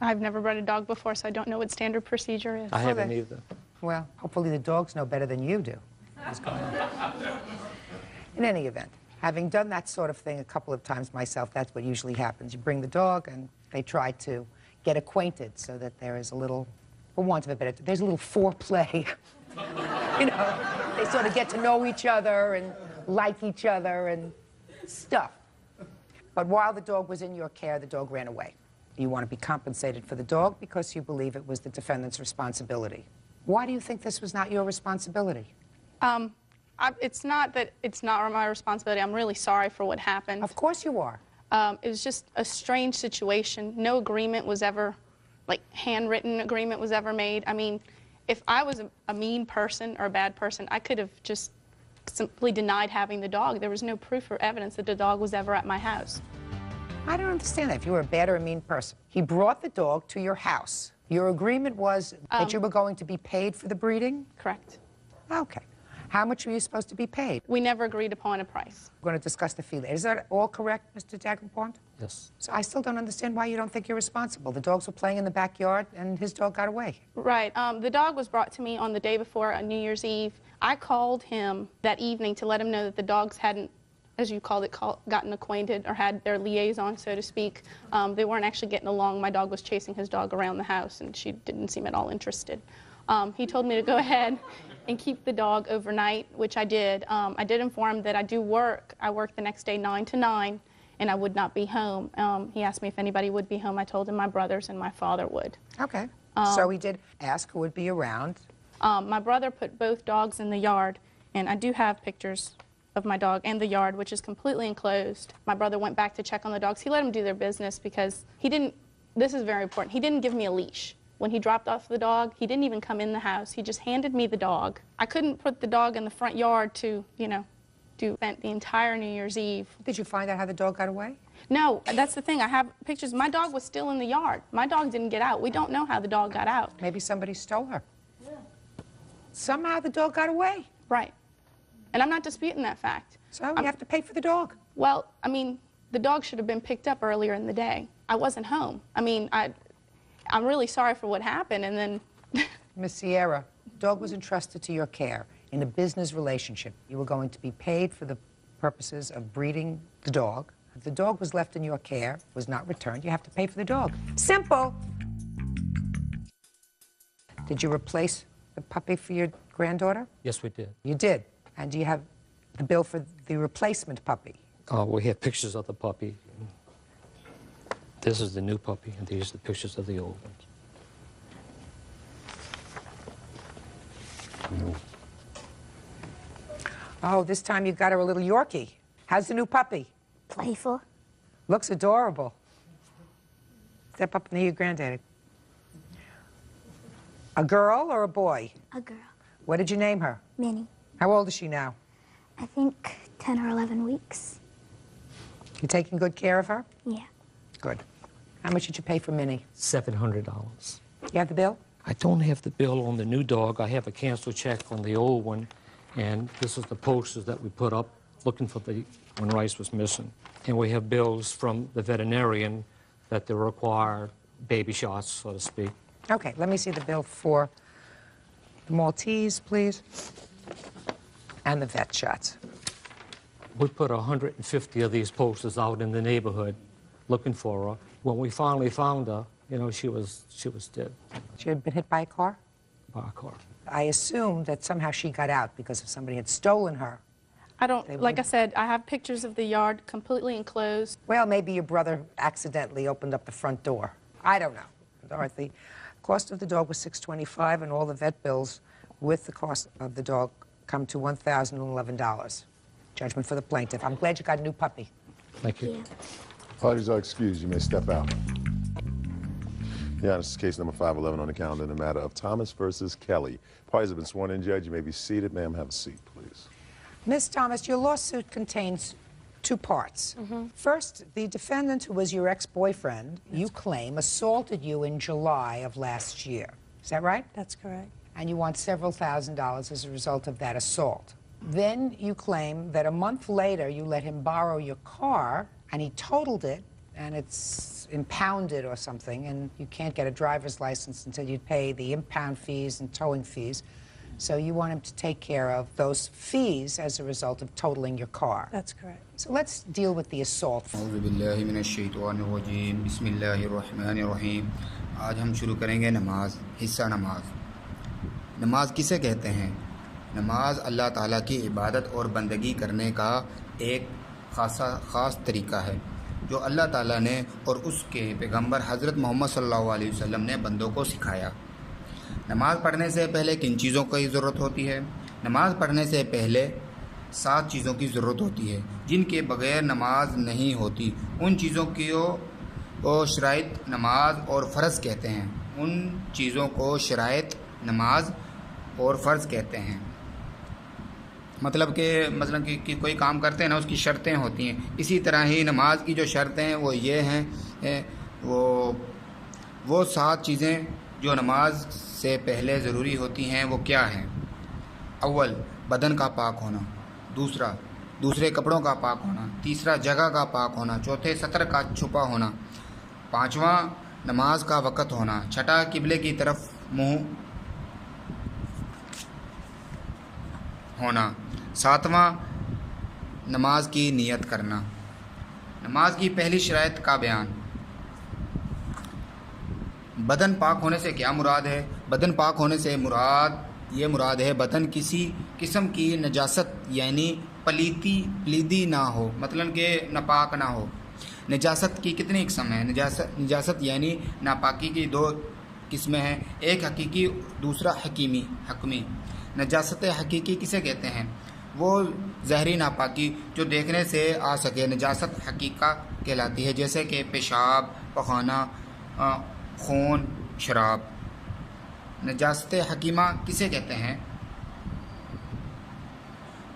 I've never bred a dog before, so I don't know what standard procedure is. I haven't either. Well, hopefully the dogs know better than you do what's going on. In any event, having done that sort of thing a couple of times myself, that's what usually happens. You bring the dog and they try to get acquainted so that there is a little, for want of a better, there's a little foreplay. You know, they sort of get to know each other and like each other and stuff. But while the dog was in your care, the dog ran away. You want to be compensated for the dog because you believe it was the defendant's responsibility. Why do you think this was not your responsibility? It's not that it's not my responsibility. I'm really sorry for what happened. Of course you are. It was just a strange situation. No agreement was ever, like, handwritten agreement was ever made. I mean, if I was a mean person or a bad person, I could have just simply denied having the dog. There was no proof or evidence that the dog was ever at my house. I don't understand that. If you were a bad or a mean person. He brought the dog to your house. Your agreement was that you were going to be paid for the breeding? Correct. Okay. How much were you supposed to be paid? We never agreed upon a price. We're going to discuss the fee later. Is that all correct, Mr. Davenport? Yes. So I still don't understand why you don't think you're responsible. The dogs were playing in the backyard and his dog got away. Right. The dog was brought to me on the day before New Year's Eve. I called him that evening to let him know that the dogs hadn't, as you called it, gotten acquainted or had their liaison, so to speak. They weren't actually getting along. My dog was chasing his dog around the house, and she didn't seem at all interested. He told me to go ahead and keep the dog overnight, which I did. I did inform him that I do work. I work the next day 9 to 9, and I would not be home. He asked me if anybody would be home. I told him my brothers and my father would. Okay. So he did ask who would be around. My brother put both dogs in the yard, and I do have pictures of my dog and the yard, which is completely enclosed. My brother went back to check on the dogs. He let them do their business because he didn't, this is very important, he didn't give me a leash. When he dropped off the dog, he didn't even come in the house. He just handed me the dog. I couldn't put the dog in the front yard to, you know, spent the entire New Year's Eve. Did you find out how the dog got away? No, that's the thing. I have pictures. My dog was still in the yard. My dog didn't get out. We don't know how the dog got out. Maybe somebody stole her. Yeah. Somehow the dog got away. Right. And I'm not disputing that fact. So you have to pay for the dog. Well, I mean, the dog should have been picked up earlier in the day. I wasn't home. I mean, I'm really sorry for what happened, and then... Miss Sierra, the dog was entrusted to your care in a business relationship. You were going to be paid for the purposes of breeding the dog. If the dog was left in your care, was not returned, you have to pay for the dog. Simple. Did you replace the puppy for your granddaughter? Yes, we did. You did. And do you have the bill for the replacement puppy? We have pictures of the puppy. This is the new puppy, and these are the pictures of the old ones. Oh, this time you got her a little Yorkie. How's the new puppy? Playful. Looks adorable. Step up near your granddaddy. A girl or a boy? A girl. What did you name her? Minnie. How old is she now? I think 10 or 11 weeks. You taking good care of her? Yeah. Good. How much did you pay for Minnie? $700. You have the bill? I don't have the bill on the new dog. I have a canceled check on the old one, and this is the posters that we put up looking for when Rice was missing. And we have bills from the veterinarian that they require baby shots, so to speak. Okay, let me see the bill for the Maltese, please, and the vet shots. We put 150 of these posters out in the neighborhood looking for her. When we finally found her, you know, she was dead. She had been hit by a car? By a car. I assume that somehow she got out because if somebody had stolen her. I don't, like I said, I have pictures of the yard completely enclosed. Well, maybe your brother accidentally opened up the front door. I don't know. Dorothy, cost of the dog was $625, and all the vet bills with the cost of the dog come to $1,011. Judgment for the plaintiff. I'm glad you got a new puppy. Thank you. Parties are excused. You may step out. Yeah, this is case number 511 on the calendar in the matter of Thomas versus Kelly. Parties have been sworn in, Judge. You may be seated. Ma'am, have a seat, please. Ms. Thomas, your lawsuit contains Two parts. First, the defendant, who was your ex-boyfriend, you claim assaulted you in July of last year. Is that right? That's correct. And you want several $1,000s as a result of that assault. Then you claim that a month later you let him borrow your car and he totaled it and it's impounded or something, and you can't get a driver's license until you pay the impound fees and towing fees. So you want him to take care of those fees as a result of totaling your car. That's correct. So let's deal with the assault. बिस्मिल्लाहिर्रहमानिर्रहीम। आज हम शुरू करेंगे नमाज, हिस्सा नमाज। नमाज किसे कहते हैं? नमाज अल्लाह ताला की इबादत और बंदगी करने का एक ख़ास तरीका है जो अल्लाह ताला ने और उसके पैगंबर हज़रत मोहम्मद सल्लल्लाहु अलैहि वसल्लम ने बंदों को सिखाया। नमाज़ पढ़ने से पहले किन चीज़ों की ज़रूरत होती है? नमाज़ पढ़ने से पहले 7 चीज़ों की ज़रूरत होती है जिनके बग़ैर नमाज नहीं होती। उन चीज़ों को शराइत नमाज और फ़र्ज़ कहते हैं। उन चीज़ों को शराइत नमाज और फ़र्ज़ कहते हैं। मतलब कि कोई काम करते हैं ना, उसकी शर्तें होती हैं। इसी तरह ही नमाज की जो शर्तें हैं वो ये हैं, वो 7 चीज़ें जो नमाज से पहले ज़रूरी होती हैं वो क्या हैं? अव्वल, बदन का पाक होना। दूसरे कपड़ों का पाक होना। तीसरा, जगह का पाक होना। चौथे, सतर का छुपा होना। 5वां, नमाज का वक़्त होना। 6, किबले की तरफ मुँह होना। 7वां, नमाज की नियत करना। नमाज की पहली शराइत का बयान। बदन पाक होने से क्या मुराद है? बदन पाक होने से मुराद है बदन किसी किस्म की नजासत यानी पलीदी ना हो, मतलब कि नापाक ना हो। नजासत की कितनी किस्म है? नजासत यानी नापाकी की 2 किस्में हैं, एक हकीकी, दूसरा हकमी। नजासत हकीकी किसे कहते हैं? वो ज़हरी नापाकी जो देखने से आ सके नजासत हकीका कहलाती है, जैसे कि पेशाब, पखाना, खून, शराब। नजासत हकीमा किसे कहते हैं?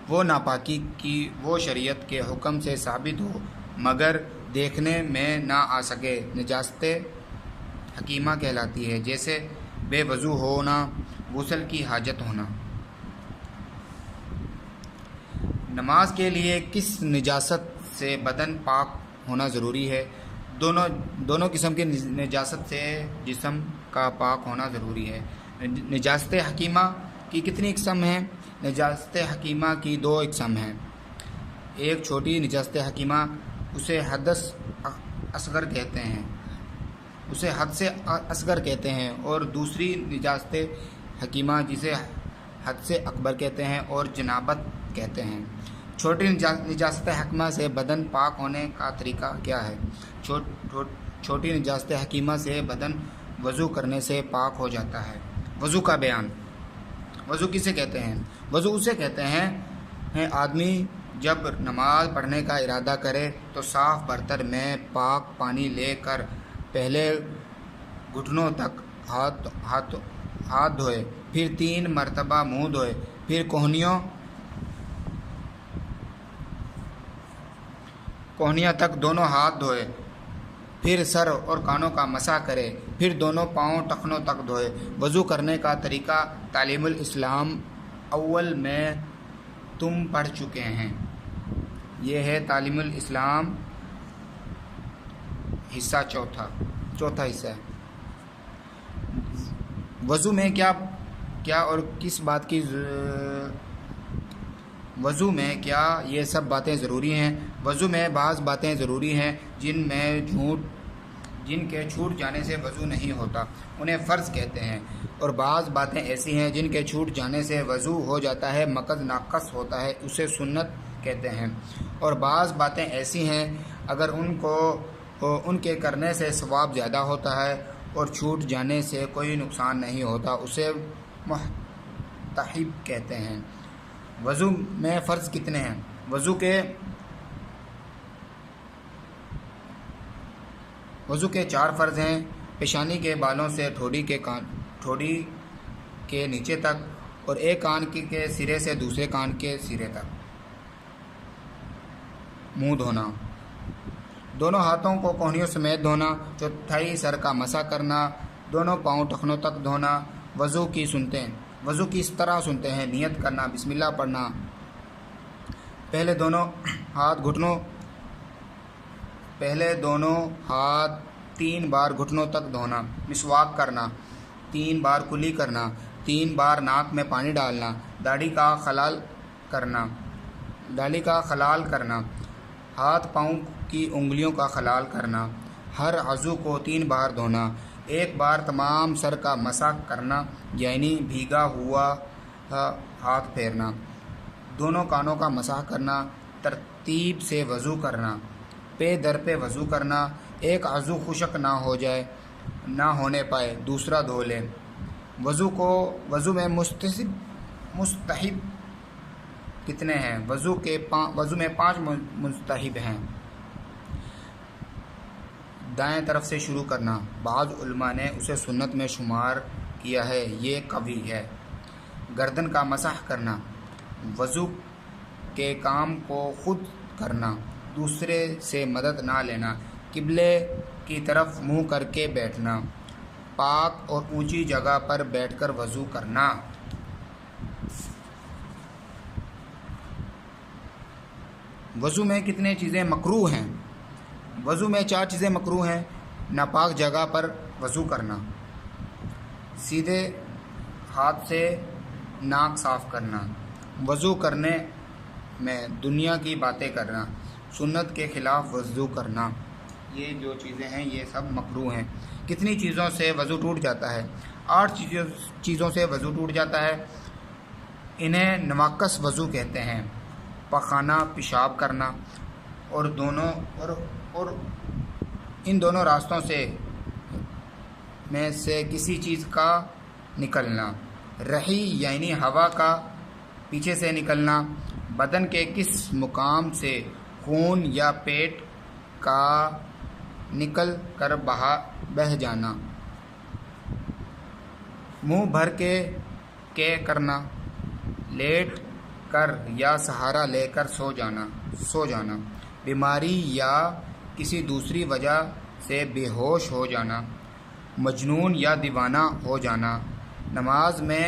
वो नापाकी की वो शरीयत के हुक्म से साबित हो मगर देखने में ना आ सके, नजासत हकीमा कहलाती है, जैसे बेवज़ू होना, गुस्ल की हाजत होना। नमाज के लिए किस नजासत से बदन पाक होना ज़रूरी है? दोनों किस्म की नजासत से जिस्म का पाक होना ज़रूरी है। नजासत हकीमा की कितनी किस्म हैं? नजासत हकीमा की 2 किस्म हैं। एक छोटी नजासत हकीमा, उसे हदस असगर कहते हैं, उसे हद से असगर कहते हैं, और दूसरी नजासत हकीमा जिसे हद से अकबर कहते हैं और जनाबत कहते हैं। छोटी नजासत हकीमा से बदन पाक होने का तरीका क्या है? छोटी नजासत हकीमा से बदन वज़ू करने से पाक हो जाता है। वज़ू का बयान। वज़ू किसे कहते हैं? वज़ू उसे कहते हैं आदमी जब नमाज पढ़ने का इरादा करे तो साफ़ बर्तन में पाक पानी लेकर पहले घुटनों तक हाथ धोए, फिर 3 मरतबा मुँह धोए, फिर कोहनियों तक दोनों हाथ धोए, फिर सर और कानों का मसा करे, फिर दोनों पाँव टखनों तक धोए। वज़ू करने का तरीका तालीमुल इस्लाम अव्वल में तुम पढ़ चुके हैं। ये है तालीमुल इस्लाम हिस्सा चौथा हिस्सा है। वज़ू में क्या और किस बात की वज़ू में क्या ये सब बातें ज़रूरी हैं? वज़ू में बाज़ बातें ज़रूरी हैं जिनके छूट जाने से वज़ू नहीं होता, उन्हें फ़र्ज़ कहते हैं, और बाज़ बातें ऐसी हैं जिनके छूट जाने से वज़ू हो जाता है, मक़द नाक़स होता है, उसे सुन्नत कहते हैं। और बाज़ बातें ऐसी हैं अगर उनके करने से सवाब ज़्यादा होता है और छूट जाने से कोई नुकसान नहीं होता, उसे मुस्तहब कहते हैं। वज़ू में फ़र्ज़ कितने हैं? वज़ू के 4 फ़र्ज़ हैं। पेशानी के बालों से ठोड़ी के नीचे तक, और एक कान के सिरे से दूसरे कान के सिरे तक। منہ دھونا، دونوں ہاتھوں کو کوہنیوں سمیت دھونا، چوتھائی سر کا مسح کرنا، دونوں پاؤں ٹخنوں تک دھونا، وضو کی اس طرح سنتے ہیں، نیت کرنا، بسم اللہ پڑھنا، پہلے دونوں ہاتھ 3 بار گھٹنوں تک دھونا، مسواک کرنا، 3 بار کلی کرنا، 3 بار ناک میں پانی ڈالنا، داڑھی کا خلال کرنا، ہاتھ پاؤں کی انگلیوں کا خلال کرنا، ہر عضو کو 3 بار دھونا، 1 بار تمام سر کا مسح کرنا یعنی بھیگا ہوا ہاتھ پھیرنا، دونوں کانوں کا مسح کرنا، ترتیب سے وضو کرنا، پے در پہ وضو کرنا، ایک عضو خشک نہ ہونے پائے دوسرا دھو لے۔ وضو میں مستحب کتنے ہیں؟ وضو میں 5 مستحب ہیں۔ دائیں طرف سے شروع کرنا، بعض علماء نے اسے سنت میں شمار کیا ہے، یہ قوی ہے۔ گردن کا مسح کرنا، وضو کے کام کو خود کرنا، دوسرے سے مدد نہ لینا، قبلے کی طرف منہ کر کے بیٹھنا، پاک اور اونچی جگہ پر بیٹھ کر وضو کرنا۔ وضو میں کتنے چیزیں مکروہ ہیں؟ وضو میں 4 چیزیں مکروہ ہیں۔ ناپاک جگہ پر وضو کرنا، سیدھے ہاتھ سے ناک صاف کرنا، وضو کرنے میں دنیا کی باتیں کرنا، سنت کے خلاف وضو کرنا، یہ جو چیزیں ہیں یہ سب مکروہ ہیں۔ کتنی چیزوں سے وضو ٹوٹ جاتا ہے؟ 8 چیزوں سے وضو ٹوٹ جاتا ہے۔ انہیں نواقص وضو کہتے ہیں۔ پخانہ، پیشاب کرنا اور ان دونوں راستوں میں سے کسی چیز کا نکلنا، رہی یعنی ہوا کا پیچھے سے نکلنا، بدن کے کس مقام سے خون یا پیٹ کا نکل کر بہہ جانا، منہ بھر کے کرنا، لیٹ کر یا سہارا لے کر سو جانا، بیماری یا کسی دوسری وجہ سے بے ہوش ہو جانا، مجنون یا دیوانہ ہو جانا، نماز میں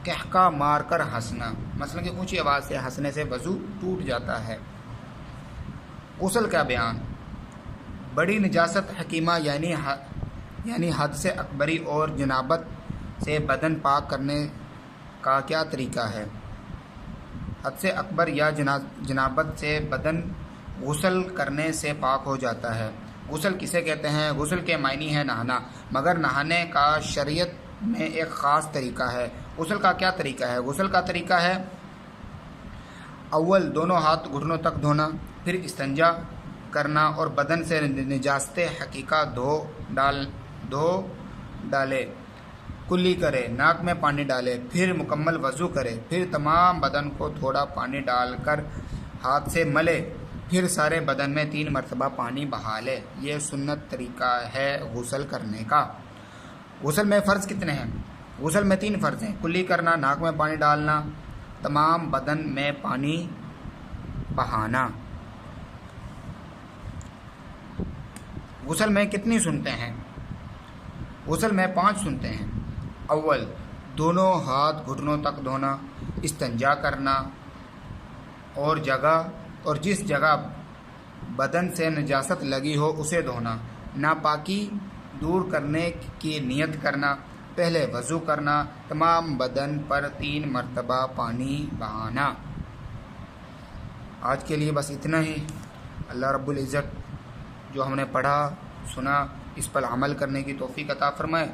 قہقہ مار کر ہنسنا، مثلا کہ اونچی آواز سے ہنسنے سے وضو ٹوٹ جاتا ہے۔ غسل کا بیان، بڑی نجاست حکیمہ یعنی حد سے اکبری اور جنابت سے بدن پاک کرنے کا کیا طریقہ ہے؟ حد سے اکبر یا جنابت سے بدن غسل کرنے سے پاک ہو جاتا ہے۔ غسل کسے کہتے ہیں؟ غسل کے معنی ہے نہانا، مگر نہانے کا شریعت میں ایک خاص طریقہ ہے۔ غسل کا کیا طریقہ ہے؟ غسل کا طریقہ ہے اول دونوں ہاتھ گھٹنوں تک دھونا، پھر استنجا کرنا اور بدن سے نجاست حقیقہ دھو ڈالے، کلی کرے، ناک میں پانی ڈالے، پھر مکمل وضو کرے، پھر تمام بدن کو تھوڑا پانی ڈال کر ہاتھ سے ملے، پھر سارے بدن میں 3 مرتبہ پانی بہا لے۔ یہ سنت طریقہ ہے غسل کرنے کا۔ غسل میں فرض کتنے ہیں؟ غسل میں 3 فرض ہیں، کلی کرنا، ناک میں پانی ڈالنا، تمام بدن میں پانی بہانا۔ غسل میں کتنی سنتیں ہیں؟ غسل میں 5 سنتیں ہیں۔ اول دونوں ہاتھ گھٹنوں تک دھونا، استنجا کرنا اور جس جگہ بدن سے نجاست لگی ہو اسے دھونا، ناپاکی دور کرنے کی نیت کرنا، پہلے وضو کرنا، تمام بدن پر 3 مرتبہ پانی بہانا۔ آج کے لیے بس اتنا ہی۔ اللہ رب العزت جو ہم نے پڑھا سنا اس پر عمل کرنے کی توفیق عطا فرمائے۔